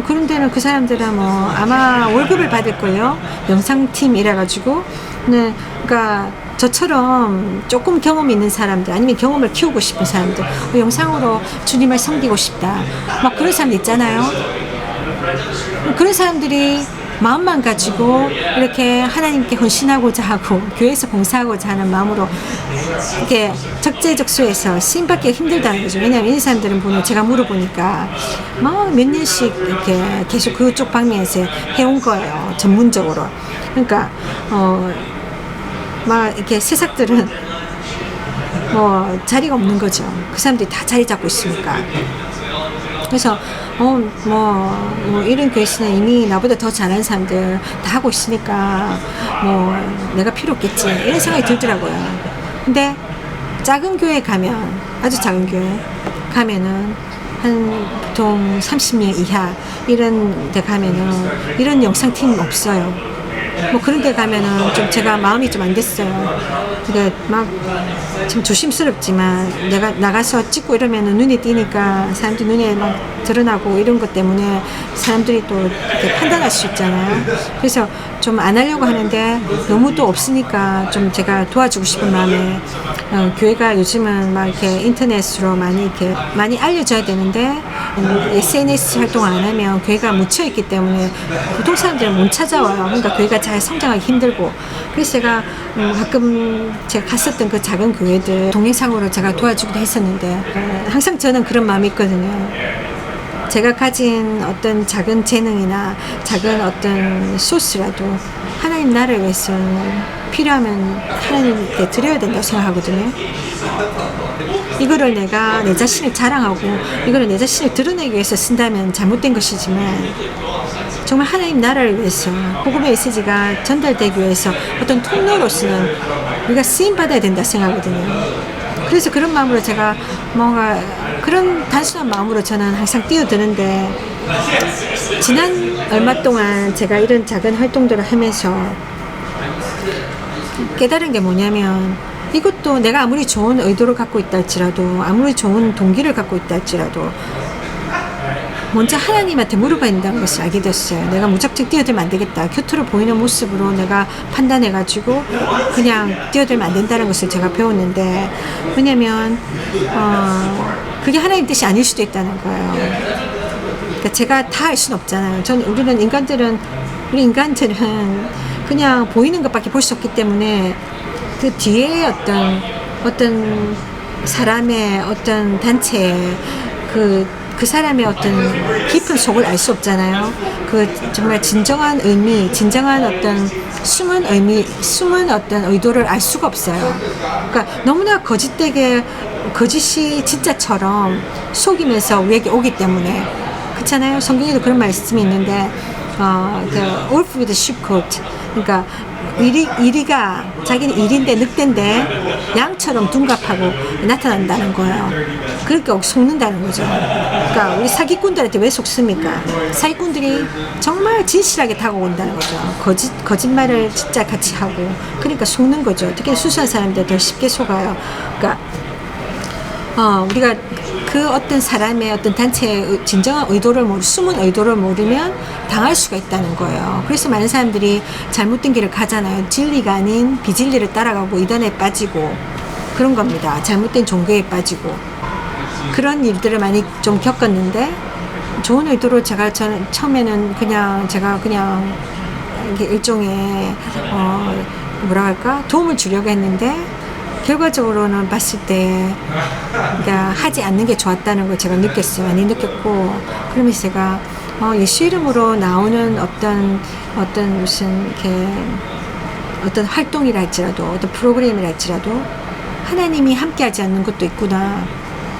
그런 데는 그 사람들은 아마 월급을 받을걸요. 영상팀 이래가지고. 네, 그러니까 저처럼 조금 경험 있는 사람들, 아니면 경험을 키우고 싶은 사람들, 영상으로 주님을 섬기고 싶다, 그런 사람들 있잖아요. 그런 사람들이 마음만 가지고 이렇게 하나님께 헌신하고자 하고 교회에서 봉사하고자 하는 마음으로 이렇게 적재적소에서 쓰임받기가 힘들다는 거죠. 왜냐하면 이 사람들은 보면 제가 물어보니까 몇 년씩 이렇게 계속 그쪽 방면에서 해온 거예요. 전문적으로. 그러니까 이렇게 새싹들은 자리가 없는 거죠. 그 사람들이 다 자리 잡고 있으니까. 그래서 이런 교회에서는 이미 나보다 더 잘하는 사람들 다 하고 있으니까 내가 필요 없겠지, 이런 생각이 들더라고요. 근데 작은 교회 가면, 아주 작은 교회 가면은 한 보통 30명 이하 이런 데 가면은 이런 영상팀 없어요. 그런 데 가면은 좀 제가 마음이 좀 안 됐어요. 근데 좀 조심스럽지만 내가 나가서 찍고 이러면은 눈에 띄니까 사람들 눈에 드러나고 이런 것 때문에 사람들이 또 이렇게 판단할 수 있잖아요. 그래서 좀 안 하려고 하는데 너무 또 없으니까 좀 제가 도와주고 싶은 마음에, 교회가 요즘은 이렇게 인터넷으로 많이 알려져야 되는데 SNS 활동 안 하면 교회가 묻혀있기 때문에 보통 사람들은 못 찾아와요. 그러니까 교회가 잘 성장하기 힘들고. 그래서 제가 가끔 제가 갔었던 그 작은 교회들 동영상으로 제가 도와주기도 했었는데, 항상 저는 그런 마음이 있거든요. 제가 가진 어떤 작은 재능이나 작은 어떤 소스라도 하나님 나라를 위해서 필요하면 하나님께 드려야 된다고 생각하거든요. 이거를 내가 내 자신을 자랑하고 이거를 내 자신을 드러내기 위해서 쓴다면 잘못된 것이지만, 정말 하나님 나라를 위해서 복음의 메시지가 전달되기 위해서 어떤 통로로서는 우리가 쓰임받아야 된다 생각하거든요. 그래서 그런 마음으로 제가 뭔가 그런 단순한 마음으로 저는 항상 뛰어드는데, 지난 얼마 동안 제가 이런 작은 활동들을 하면서 깨달은 게 뭐냐면, 이것도 내가 아무리 좋은 의도를 갖고 있다 할지라도, 아무리 좋은 동기를 갖고 있다 할지라도 먼저 하나님한테 물어봐야 된다는 것을 알게 됐어요. 내가 무작정 뛰어들면 안 되겠다. 겉으로 보이는 모습으로 내가 판단해가지고 그냥 뛰어들면 안 된다는 것을 제가 배웠는데, 왜냐면 그게 하나님 뜻이 아닐 수도 있다는 거예요. 그러니까 제가 다 알 수는 없잖아요. 우리 인간들은 그냥 보이는 것밖에 볼 수 없기 때문에 그 뒤에 어떤 사람의 어떤 단체의 그 사람의 어떤 깊은 속을 알 수 없잖아요. 그 정말 진정한 의미, 진정한 어떤 숨은 의미, 숨은 어떤 의도를 알 수가 없어요. 그러니까 너무나 거짓되게, 거짓이 진짜처럼 속이면서 우리에게 오기 때문에. 그렇잖아요. 성경에도 그런 말씀이 있는데, the wolf with the sheep coat. 그러니까 이리가 자기는 일인데 늑대인데 양처럼 둔갑하고 나타난다는 거예요. 그러니까 속는다는 거죠. 그러니까 우리 사기꾼들한테 왜 속습니까? 사기꾼들이 정말 진실하게 다가온다는 거죠. 거짓말을 진짜 같이 하고, 그러니까 속는 거죠. 특히 수수한 사람들 더 쉽게 속아요. 그러니까 우리가 그 어떤 사람의 어떤 단체의 진정한 의도를 숨은 의도를 모르면 당할 수가 있다는 거예요. 그래서 많은 사람들이 잘못된 길을 가잖아요. 진리가 아닌 비진리를 따라가고 이단에 빠지고 그런 겁니다. 잘못된 종교에 빠지고 그런 일들을 많이 좀 겪었는데, 좋은 의도로 저는 처음에는 제가 그냥 일종의 뭐라 할까, 도움을 주려고 했는데, 결과적으로는 봤을 때 그러니까 하지 않는 게 좋았다는 걸 제가 느꼈어요. 많이 느꼈고, 그러면서 제가 예수 이름으로 나오는 어떤 무슨 이렇게 어떤 활동이라 할지라도, 어떤 프로그램이라 할지라도 하나님이 함께하지 않는 것도 있구나,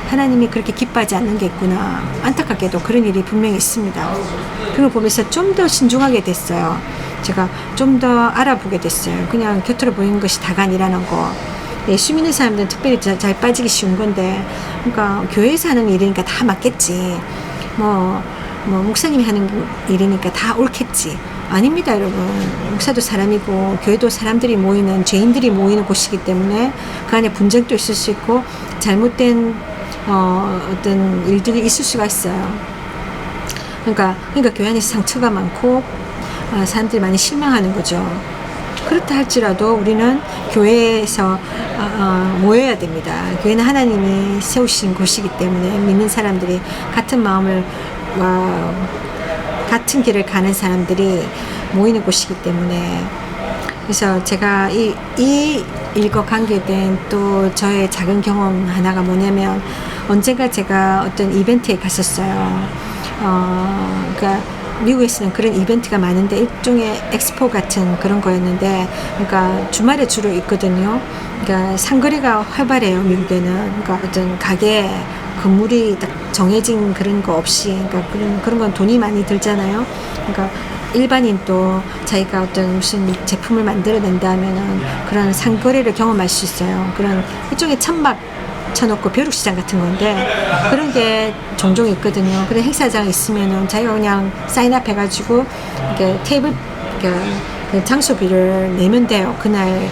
하나님이 그렇게 기뻐하지 않는 게 있구나, 안타깝게도 그런 일이 분명히 있습니다. 그런 걸 보면서 좀 더 신중하게 됐어요. 제가 좀 더 알아보게 됐어요. 그냥 곁으로 보이는 것이 다가 아니라는 거. 예수 믿는 사람들은 특별히 잘 빠지기 쉬운 건데, 그러니까 교회에서 하는 일이니까 다 맞겠지, 뭐 목사님이 하는 일이니까 다 옳겠지. 아닙니다, 여러분. 목사도 사람이고 교회도 사람들이 모이는, 죄인들이 모이는 곳이기 때문에 그 안에 분쟁도 있을 수 있고 잘못된 어떤 일들이 있을 수가 있어요. 그러니까 교회 안에서 상처가 많고 사람들이 많이 실망하는 거죠. 그렇다 할지라도 우리는 교회에서 모여야 됩니다. 교회는 하나님이 세우신 곳이기 때문에 믿는 사람들이 같은 마음을, 같은 길을 가는 사람들이 모이는 곳이기 때문에. 그래서 제가 이 일과 관계된 또 저의 작은 경험 하나가 뭐냐면, 언젠가 제가 어떤 이벤트에 갔었어요. 그러니까 미국에서는 그런 이벤트가 많은데 일종의 엑스포 같은 그런 거였는데, 그러니까 주말에 주로 있거든요. 그러니까 상거래가 활발해요, 미국에는. 그러니까 어떤 가게 건물이 딱 정해진 그런 거 없이, 그러니까 그런 건 돈이 많이 들잖아요. 그러니까 일반인도 자기가 어떤 무슨 제품을 만들어낸다 하면은 그런 상거래를 경험할 수 있어요. 그런 일종의 천막 쳐놓고 벼룩시장 같은 건데, 그런 게 종종 있거든요. 그런 행사장에 있으면은 자기가 그냥 사인업 해가지고 이렇게 테이블, 그 장소비를 내면 돼요. 그날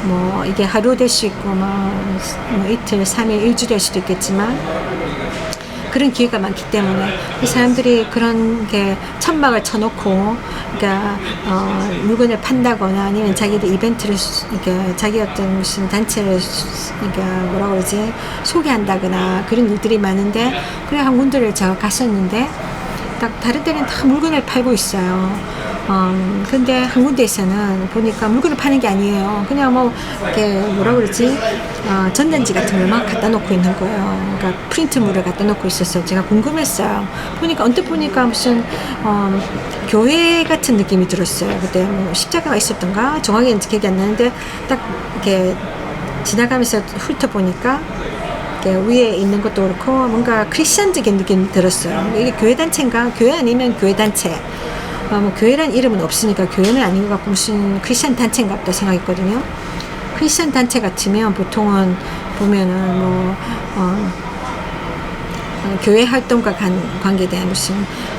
뭐 이게 하루 될 수 있고 뭐 이틀, 3일, 일주 될 수도 있겠지만 그런 기회가 많기 때문에 사람들이 그런 게 천막을 쳐놓고, 그러니까 물건을 판다거나 아니면 자기들 이벤트를, 이렇게 자기 어떤 무슨 단체를, 그러니까 뭐라 그러지, 소개한다거나 그런 일들이 많은데, 그래 한 군데를 제가 갔었는데 딱 다른 데는 다 물건을 팔고 있어요. 근데 한 군데에서는 보니까 물건을 파는 게 아니에요. 그냥 뭐 이렇게 뭐라 그러지, 전단지 같은 걸 막 갖다 놓고 있는 거예요. 그러니까 프린트물을 갖다 놓고 있었어요. 제가 궁금했어요. 보니까 언뜻 보니까 무슨 교회 같은 느낌이 들었어요. 그때 뭐 십자가가 있었던가 정확히는 기억이 안 나는데, 딱 이렇게 지나가면서 훑어보니까 위에 있는 것도 그렇고 뭔가 크리스천적인 느낌이 들었어요. 이게 교회 단체인가? 교회 아니면 교회 단체. 뭐 교회란 이름은 없으니까 교회는 아닌 것 같고 무슨 크리스천 단체인가 보다 생각했거든요. 크리스천 단체 같으면 보통은 보면은 뭐 교회 활동과 관계된 무슨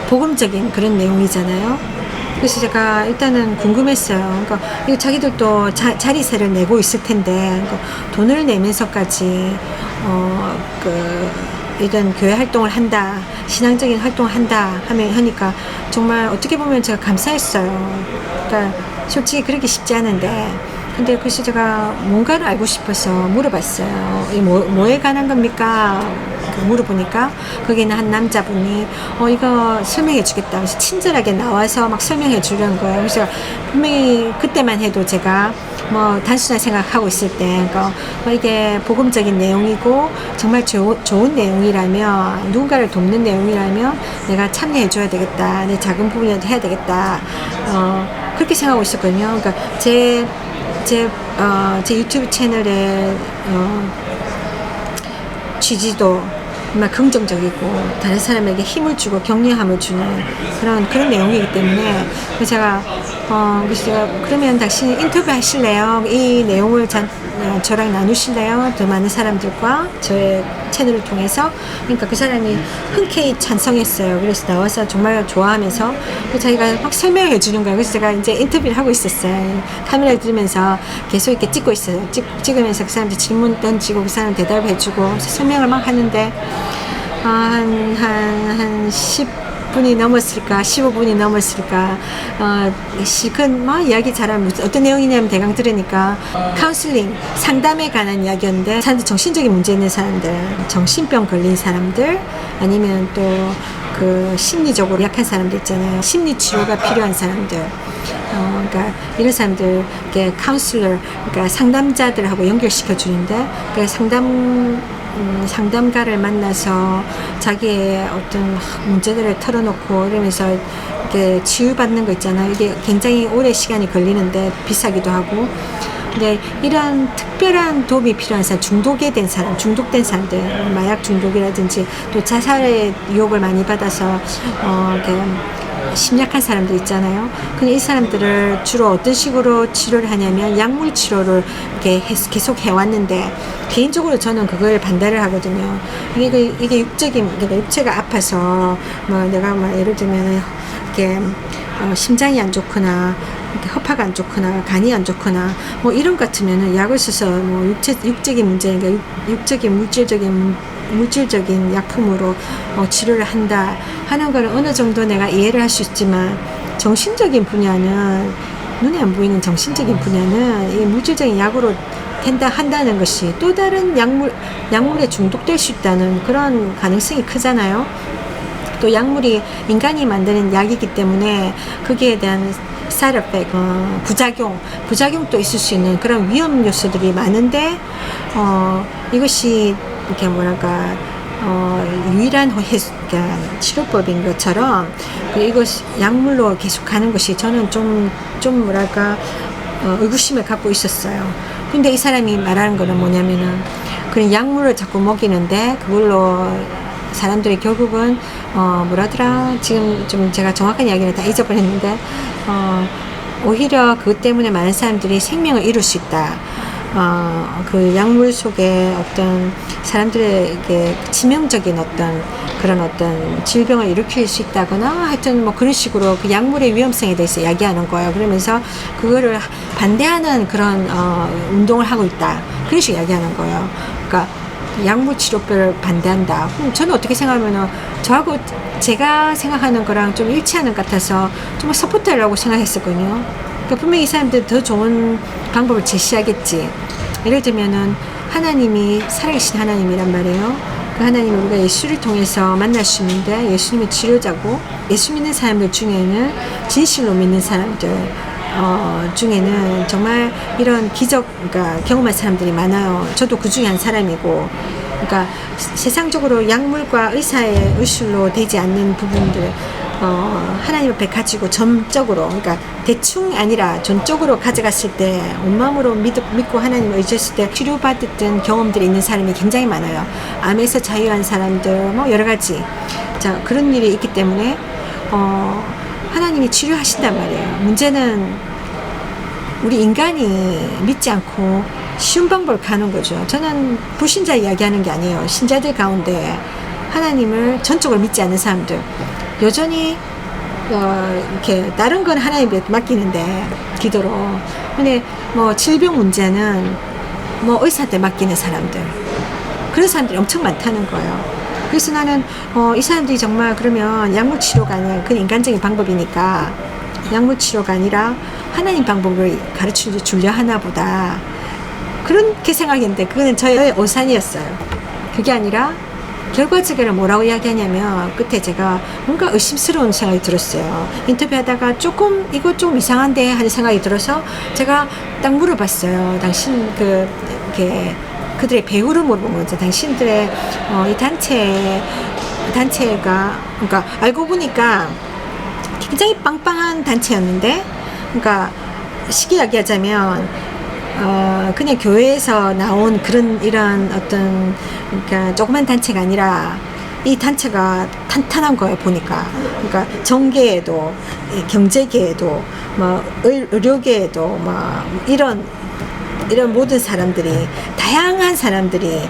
복음적인 그런 내용이잖아요. 그래서 제가 일단은 궁금했어요. 그러니까 이거 자기들도 자리세를 내고 있을 텐데 그러니까 돈을 내면서까지 이런 교회 활동을 한다, 신앙적인 활동을 한다 하니까 정말 어떻게 보면 제가 감사했어요. 그러니까 솔직히 그렇게 쉽지 않은데 근데 그래서 제가 뭔가를 알고 싶어서 물어봤어요. 이 뭐에 관한 겁니까? 물어보니까 거기는 한 남자분이 이거 설명해 주겠다. 그래서 친절하게 나와서 막 설명해 주려는 거예요. 그래서 분명히 그때만 해도 제가 뭐 단순한 생각하고 있을 때 그러니까 이게 복음적인 내용이고 정말 좋은 내용이라면 누군가를 돕는 내용이라면 내가 참여해 줘야 되겠다. 내 작은 부분이라도 해야 되겠다. 그렇게 생각하고 있었거든요. 그러니까 제 유튜브 채널의 취지도 정말 긍정적이고 다른 사람에게 힘을 주고 격려함을 주는 그런 내용이기 때문에 제가 그러면 당신 인터뷰 하실래요? 이 내용을 저랑 나누실래요? 더 많은 사람들과 저의 채널을 통해서. 그러니까 그 사람이 흔쾌히 찬성했어요. 그래서 나와서 정말 좋아하면서 자기가 막 설명해 주는 거예요. 그래서 제가 이제 인터뷰를 하고 있었어요. 카메라를 들면서 계속 이렇게 찍고 있어요. 찍으면서 그 사람들 질문 던지고 그 사람 대답해 주고 설명을 막 하는데 한 10분이 넘었을까 15분이 넘었을까 실컷 뭐 이야기 잘하면 어떤 내용이냐면 대강 들으니까 카운슬링 상담에 관한 이야기였는데 사람들 정신적인 문제 있는 사람들 정신병 걸린 사람들 아니면 또 그 심리적으로 약한 사람들 있잖아요. 심리 치료가 필요한 사람들 그러니까 이런 사람들께 카운슬러 그러니까 상담자들하고 연결시켜 주는데 그 상담가를 만나서 자기의 어떤 문제들을 털어놓고 이러면서 이렇게 치유받는 거 있잖아요. 이게 굉장히 오래 시간이 걸리는데 비싸기도 하고. 근데 이런 특별한 도움이 필요한 사람, 중독된 사람들, 마약 중독이라든지 또 자살의 유혹을 많이 받아서 이렇게 심약한 사람들 있잖아요. 근데 이 사람들을 주로 어떤 식으로 치료를 하냐면 약물 치료를 이렇게 계속 해왔는데 개인적으로 저는 그걸 반대를 하거든요. 이게 그러니까 육체가 아파서 뭐 내가 막 예를 들면 이렇게 심장이 안 좋거나 허파가 안 좋거나 간이 안 좋거나 뭐 이런 것 같으면은 약을 써서 뭐 육적인 문제 그러니까 육적인 물질적인 약품으로 치료를 한다 하는 거는 어느 정도 내가 이해를 할 수 있지만 정신적인 분야는 눈에 안 보이는 정신적인 분야는 이 물질적인 약으로 한다는 것이 또 다른 약물에 중독될 수 있다는 그런 가능성이 크잖아요. 또 약물이 인간이 만드는 약이기 때문에 거기에 대한 사이드 이펙트, 부작용도 있을 수 있는 그런 위험 요소들이 많은데 이것이 이렇게 뭐랄까 유일한 그러니까 치료법인 것처럼 이것이 약물로 계속 가는 것이 저는 좀 뭐랄까 의구심을 갖고 있었어요. 근데 이 사람이 말하는 거는 뭐냐면은 그런 약물을 자꾸 먹이는데 그걸로 사람들이 결국은 뭐라더라 지금 좀 제가 정확한 이야기를 다 잊어버렸는데 오히려 그것 때문에 많은 사람들이 생명을 잃을 수 있다. 그 약물 속에 어떤 사람들에게 치명적인 그런 질병을 일으킬 수 있다거나 하여튼 뭐 그런 식으로 그 약물의 위험성에 대해서 이야기하는 거예요. 그러면서 그거를 반대하는 그런 운동을 하고 있다. 그런 식으로 이야기하는 거예요. 그러니까 약물 치료법을 반대한다. 그럼 저는 어떻게 생각하면은 저하고 제가 생각하는 거랑 좀 일치하는 것 같아서 좀 서포트하려고 생각했었거든요. 그러니까 분명히 이 사람들 더 좋은 방법을 제시하겠지. 예를 들면은 하나님이 살아계신 하나님이란 말이에요. 그 하나님이 우리가 예수를 통해서 만날 수 있는데 예수님이 치료자고 예수 믿는 사람들 중에는 진실로 믿는 사람들 중에는 정말 이런 기적 그러니까 경험한 사람들이 많아요. 저도 그 중에 한 사람이고 그러니까 세상적으로 약물과 의사의 의술로 되지 않는 부분들 하나님 앞에 가지고 전적으로, 그러니까 대충 아니라 전적으로 가져갔을 때, 온 마음으로 믿고 하나님을 의지했을 때 치료받았던 경험들이 있는 사람이 굉장히 많아요. 암에서 자유한 사람들, 뭐 여러 가지. 자, 그런 일이 있기 때문에 하나님이 치료하신단 말이에요. 문제는 우리 인간이 믿지 않고 쉬운 방법을 가는 거죠. 저는 불신자 이야기하는 게 아니에요. 신자들 가운데 하나님을 전적으로 믿지 않는 사람들, 여전히 이렇게 다른 건 하나님께 맡기는데, 기도로. 근데 뭐 질병 문제는 뭐 의사한테 맡기는 사람들, 그런 사람들이 엄청 많다는 거예요. 그래서 나는 이 사람들이 정말 그러면 약물 치료가 아니라, 그건 인간적인 방법이니까 약물 치료가 아니라 하나님 방법을 가르쳐 주려 하나 보다, 그렇게 생각했는데, 그거는 저의 오산이었어요. 그게 아니라 결과적으로 뭐라고 이야기하냐면, 끝에 제가 뭔가 의심스러운 생각이 들었어요. 인터뷰하다가 이거 좀 이상한데 하는 생각이 들어서 제가 딱 물어봤어요. 당신 그들의 배우를 물어본 거죠. 당신들의 이 단체가, 그러니까 알고 보니까 굉장히 빵빵한 단체였는데, 그러니까 쉽게 이야기하자면 그냥 교회에서 나온 이런 어떤, 그러니까 조그만 단체가 아니라 이 단체가 탄탄한 거예요, 보니까. 그러니까 정계에도, 경제계에도, 뭐 의료계에도, 뭐 이런 모든 사람들이, 다양한 사람들이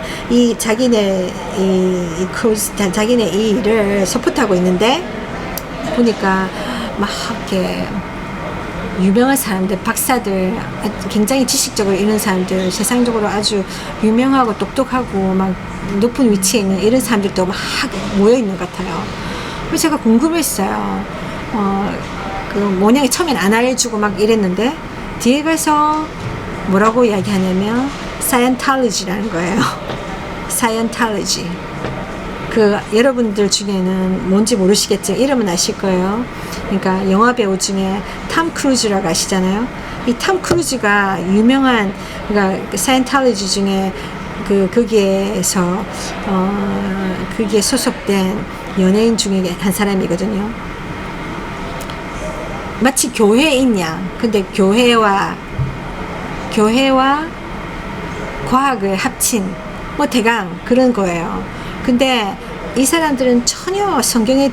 자기네 이 일을 서포트하고 있는데, 보니까 막 이렇게 유명한 사람들, 박사들, 굉장히 지식적으로 있는 사람들, 세상적으로 아주 유명하고 똑똑하고 막 높은 위치에 있는 이런 사람들도 막 모여 있는 것 같아요. 그래서 제가 궁금했어요. 그 모양이 처음엔 안 알려주고 막 이랬는데, 뒤에 가서 뭐라고 이야기하냐면 사이언탈리지라는 거예요. 사이언탈리지. 여러분들 중에는 뭔지 모르시겠지만 이름은 아실 거예요. 그러니까 영화 배우 중에 톰 크루즈라고 아시잖아요. 이 톰 크루즈가 유명한, 그러니까 사이언탈리지 중에 거기에서 거기에 소속된 연예인 중에 한 사람이거든요. 마치 교회인 양. 근데 교회와 과학을 합친 뭐 대강 그런 거예요. 근데 이 사람들은 전혀 성경을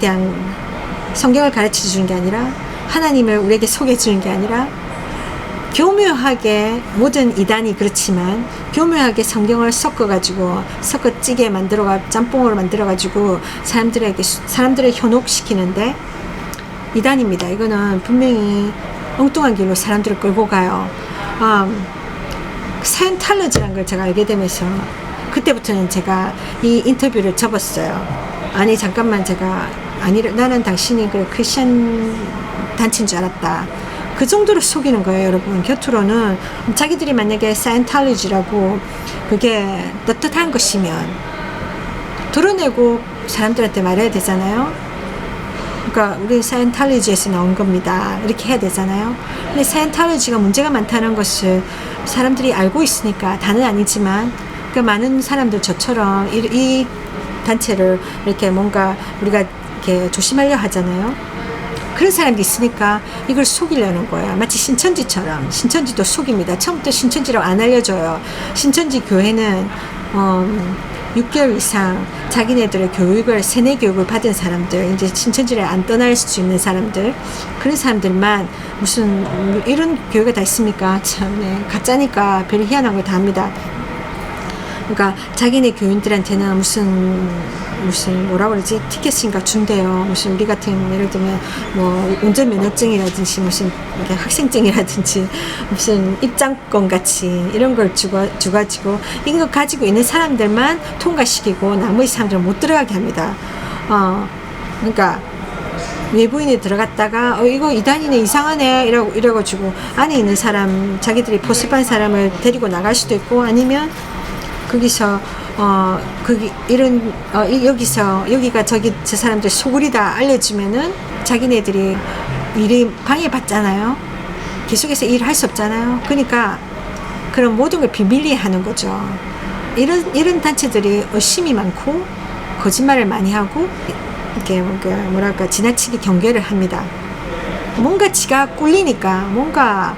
가르쳐 주는 게 아니라, 하나님을 우리에게 소개해 주는 게 아니라, 교묘하게, 모든 이단이 그렇지만 교묘하게 성경을 섞어찌게 짬뽕으로 만들어가지고 사람들을 현혹시키는데, 이단입니다. 이거는 분명히 엉뚱한 길로 사람들을 끌고 가요. 사이언탈리지라는 걸 제가 알게 되면서 그때부터는 제가 이 인터뷰를 접었어요. 아니 잠깐만, 나는 당신이 그 크리스천 단체인 줄 알았다. 그 정도로 속이는 거예요, 여러분. 곁으로는 자기들이 만약에 사이언탈리지라고 그게 떳떳한 것이면 드러내고 사람들한테 말해야 되잖아요. 그러니까 우리 사이언탈리지에서 나온 겁니다, 이렇게 해야 되잖아요. 근데 사이언탈리지가 문제가 많다는 것을 사람들이 알고 있으니까, 다는 아니지만, 그 많은 사람들, 저처럼 이 단체를 이렇게 뭔가 우리가 이렇게 조심하려 하잖아요. 그런 사람도 있으니까 이걸 속이려는 거야. 마치 신천지처럼. 신천지도 속입니다. 처음부터 신천지라고 안 알려줘요. 신천지 교회는 6개월 이상 자기네들의 세뇌 교육을 받은 사람들, 이제 신천지를 안 떠날 수 있는 사람들, 그런 사람들만 무슨 이런 교회가 다 있습니까? 참, 네. 가짜니까 별 희한한 걸 다 합니다. 그러니까 자기네 교인들한테는 무슨 뭐라 그러지, 티켓인가 준대요. 무슨 우리 같은, 예를 들면 뭐 운전면허증이라든지 무슨 학생증이라든지 무슨 입장권 같이 이런 걸 주가지고 이거 가지고 있는 사람들만 통과시키고 나머지 사람들은 못 들어가게 합니다. 그러니까 외부인이 들어갔다가 이거 이단이네, 이상하네 이래가지고 안에 있는 사람, 자기들이 포섭한 사람을 데리고 나갈 수도 있고, 아니면 거기서 여기가 저 사람들 소굴이다 알려주면은 자기네들이 일이 방해받잖아요. 계속해서 일을 할 수 없잖아요. 그러니까 그런 모든 걸 비밀리에 하는 거죠. 이런 단체들이 의심이 많고 거짓말을 많이 하고 이렇게 뭐랄까 지나치게 경계를 합니다. 뭔가 지가 꿀리니까, 뭔가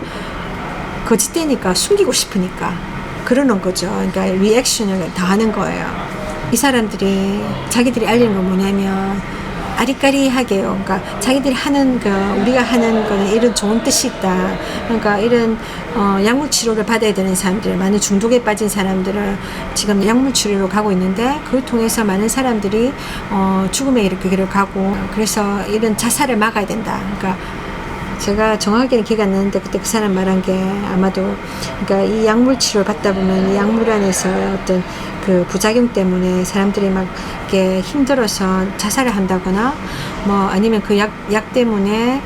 거짓되니까, 숨기고 싶으니까 그러는 거죠. 그러니까 리액션을 다 하는 거예요. 이 사람들이 자기들이 알리는 건 뭐냐면 아리까리하게요. 그러니까 자기들이 하는 우리가 하는 거는 이런 좋은 뜻이 있다. 그러니까 이런 약물 치료를 받아야 되는 사람들, 많은 중독에 빠진 사람들을 지금 약물 치료로 가고 있는데 그걸 통해서 많은 사람들이 죽음의 길을 가고, 그래서 이런 자살을 막아야 된다. 그러니까 제가 정확하게는 기억이 안 나는데 그때 그 사람 말한 게 아마도, 그러니까 이 약물 치료를 받다 보면 이 약물 안에서 어떤 그 부작용 때문에 사람들이 막 이렇게 힘들어서 자살을 한다거나, 뭐 아니면 그 약 때문에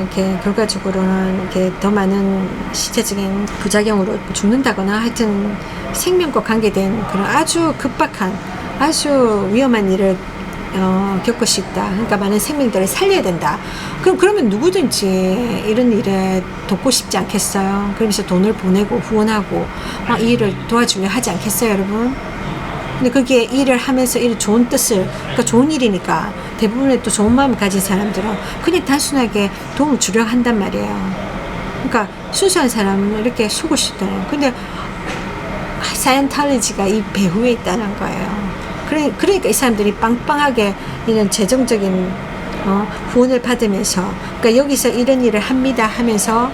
이렇게 결과적으로는 이렇게 더 많은 신체적인 부작용으로 죽는다거나, 하여튼 생명과 관계된 그런 아주 급박한, 아주 위험한 일을 겪을 수 있다. 그러니까 많은 생명들을 살려야 된다. 그러면 누구든지 이런 일에 돕고 싶지 않겠어요? 그러면서 돈을 보내고 후원하고 이 일을 도와주려 하지 않겠어요, 여러분? 근데 그게 일을 하면서 이런 좋은 뜻을, 그러니까 좋은 일이니까 대부분의 또 좋은 마음을 가진 사람들은 그냥 단순하게 도움을 주려 한단 말이에요. 그러니까 순수한 사람은 이렇게 속을 수 있다는. 근데 사이언탈리지가 이 배후에 있다는 거예요. 그러니까 이 사람들이 빵빵하게 이런 재정적인 후원을 받으면서, 그러니까 여기서 이런 일을 합니다 하면서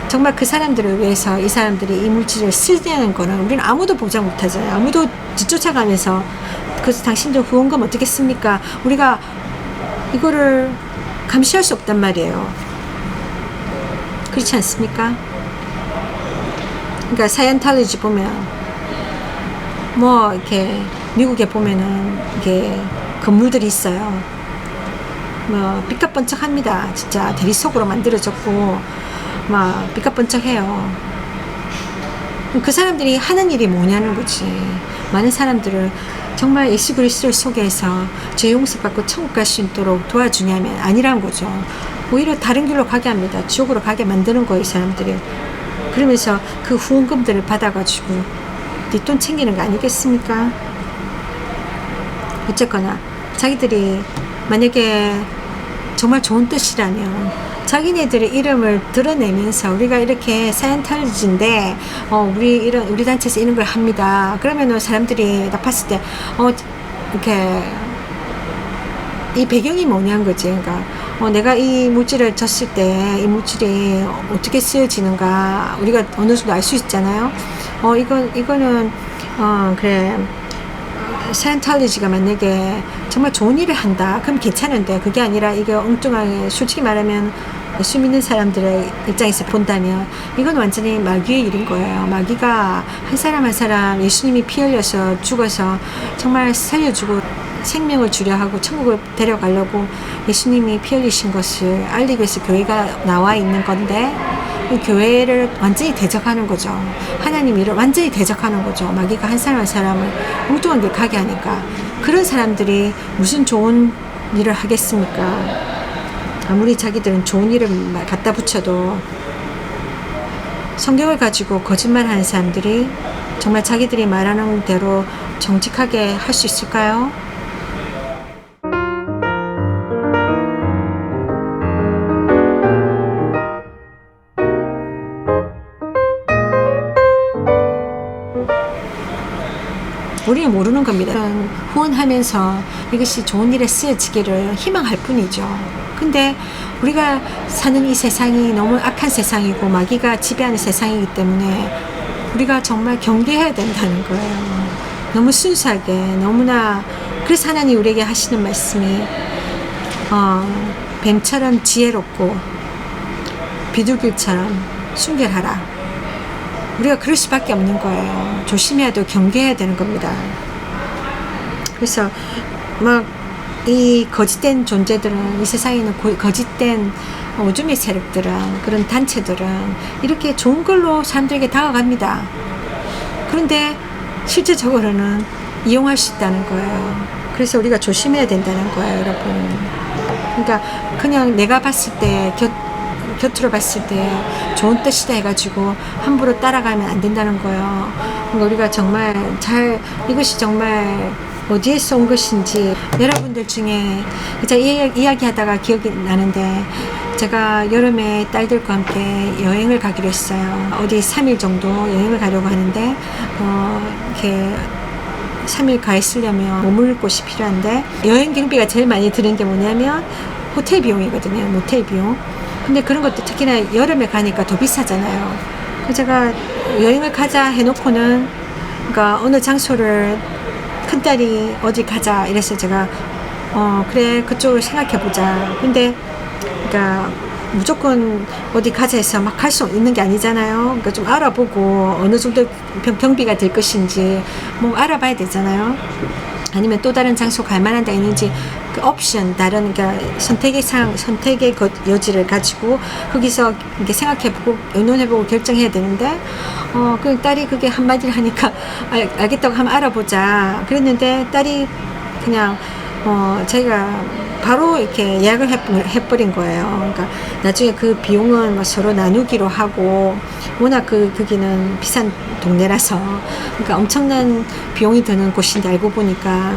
정말 그 사람들을 위해서 이 사람들이 이 물질을 쓰냐는 거는 우리는 아무도 보장 못하잖아요. 아무도 뒤쫓아가면서 그래서 당신들 후원금 어떻게 씁니까? 우리가 이거를 감시할 수 없단 말이에요. 그렇지 않습니까? 그러니까 사이언탈리지 보면 뭐 이렇게 미국에 보면은 이게 건물들이 있어요. 뭐 삐까뻔쩍합니다. 진짜 대리석으로 만들어졌고 막 삐까뻔쩍해요. 그 사람들이 하는 일이 뭐냐는 거지. 많은 사람들을 정말 예수 그리스도를 속에서 죄 용서받고 천국 갈 수 있도록 도와주냐면 아니라는 거죠. 오히려 다른 길로 가게 합니다. 지옥으로 가게 만드는 거예요, 이 사람들이. 그러면서 그 후원금들을 받아가지고 뒷돈 챙기는 거 아니겠습니까? 어쨌거나 자기들이 만약에 정말 좋은 뜻이라면 자기네들의 이름을 드러내면서 우리가 이렇게 사이언탈리지인데 우리 단체에서 이런 걸 합니다. 그러면은 사람들이 나 봤을 때 이렇게 이 배경이 뭐냐는 거지. 그러니까 내가 이 물질을 줬을 때 이 물질이 어떻게 쓰여지는가 우리가 어느 정도 알 수 있잖아요. 이거는 그래, 사이언탈리지가 만약에 정말 좋은 일을 한다 그럼 괜찮은데, 그게 아니라 이게 엉뚱하게, 솔직히 말하면 예수 믿는 사람들의 입장에서 본다면 이건 완전히 마귀의 일인 거예요. 마귀가 한 사람 한 사람 예수님이 피 흘려서 죽어서 정말 살려주고 생명을 주려 하고 천국을 데려가려고 예수님이 피 흘리신 것을 알리기 위해서 교회가 나와 있는 건데, 이 교회를 완전히 대적하는 거죠. 하나님 일을 완전히 대적하는 거죠. 마귀가 한 사람 한 사람을 엉뚱한 길 가게 하니까. 그런 사람들이 무슨 좋은 일을 하겠습니까? 아무리 자기들은 좋은 일을 갖다 붙여도 성경을 가지고 거짓말하는 사람들이 정말 자기들이 말하는 대로 정직하게 할 수 있을까요? 우리는 모르는 겁니다. 후원하면서 이것이 좋은 일에 쓰여지기를 희망할 뿐이죠. 근데 우리가 사는 이 세상이 너무 악한 세상이고 마귀가 지배하는 세상이기 때문에 우리가 정말 경계해야 된다는 거예요. 너무 순수하게, 너무나. 그래서 하나님 우리에게 하시는 말씀이 뱀처럼 지혜롭고 비둘기처럼 순결하라. 우리가 그럴 수밖에 없는 거예요. 조심해야 되고 경계해야 되는 겁니다. 그래서 막 이 거짓된 존재들은, 이 세상에 있는 거짓된 오줌의 세력들은, 그런 단체들은 이렇게 좋은 걸로 사람들에게 다가갑니다. 그런데 실제적으로는 이용할 수 있다는 거예요. 그래서 우리가 조심해야 된다는 거예요, 여러분. 그러니까 그냥 내가 봤을 때 곁으로 봤을 때 좋은 뜻이다 해가지고 함부로 따라가면 안 된다는 거예요. 그러니까 우리가 정말 이것이 정말 어디에서 온 것인지 여러분들 중에 제가 이야기하다가 기억이 나는데 제가 여름에 딸들과 함께 여행을 가기로 했어요. 어디 3일 정도 여행을 가려고 하는데 이렇게 3일 가 있으려면 머물 곳이 필요한데 여행 경비가 제일 많이 드는 게 뭐냐면 호텔 비용이거든요. 모텔 비용. 근데 그런 것도 특히나 여름에 가니까 더 비싸잖아요. 그래서 제가 여행을 가자 해놓고는 그러니까 어느 장소를 큰딸이 어디 가자 이래서 제가 그래 그쪽을 생각해보자. 근데 그러니까 무조건 어디 가자 해서 막 갈 수 있는 게 아니잖아요. 그러니까 좀 알아보고 어느 정도 경비가 될 것인지 뭐 알아봐야 되잖아요. 아니면 또 다른 장소 갈 만한 데 있는지 그 옵션 다른 그러니까 선택의 여지를 가지고 거기서 이렇게 생각해보고 의논해보고 결정해야 되는데 그 딸이 그게 한마디를 하니까 알겠다고 한번 알아보자 그랬는데 딸이 그냥 저희가 바로 이렇게 예약을 해버린 거예요. 그러니까 나중에 그 비용은 뭐 서로 나누기로 하고 워낙 거기는 비싼 동네라서 그러니까 엄청난 비용이 드는 곳인데 알고 보니까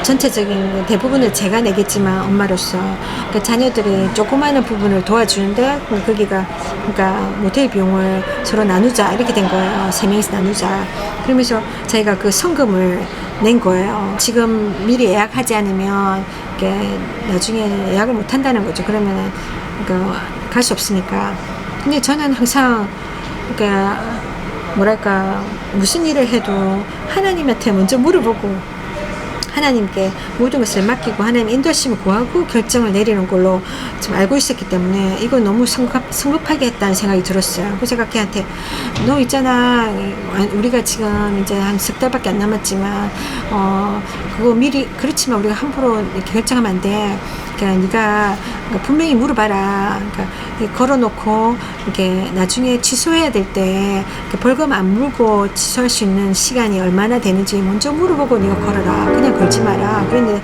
전체적인 대부분을 제가 내겠지만 엄마로서 그러니까 자녀들이 조그마한 부분을 도와주는데 거기가 그러니까 모텔 비용을 서로 나누자 이렇게 된 거예요. 3명이서 나누자. 그러면서 저희가 그 성금을 낸 거예요. 지금 미리 예약하지 않으면 이게 나중에 예약을 못 한다는 거죠. 그러면 그러니까 갈 수 없으니까. 근데 저는 항상 그러니까 뭐랄까 무슨 일을 해도 하나님한테 먼저 물어보고 하나님께 모든 것을 맡기고 하나님 인도하심을 구하고 결정을 내리는 걸로 좀 알고 있었기 때문에 이건 너무 성급하게 했다는 생각이 들었어요. 그래서 제가 걔한테 너 있잖아 우리가 지금 이제 한 석 달밖에 안 남았지만 그거 미리 그렇지만 우리가 함부로 이렇게 결정하면 안 돼. 그러니까 네가 분명히 물어봐라. 그러니까 걸어놓고 이렇게 나중에 취소해야 될 때 벌금 안 물고 취소할 수 있는 시간이 얼마나 되는지 먼저 물어보고 네가 걸어라. 그냥 걸지 마라. 그런데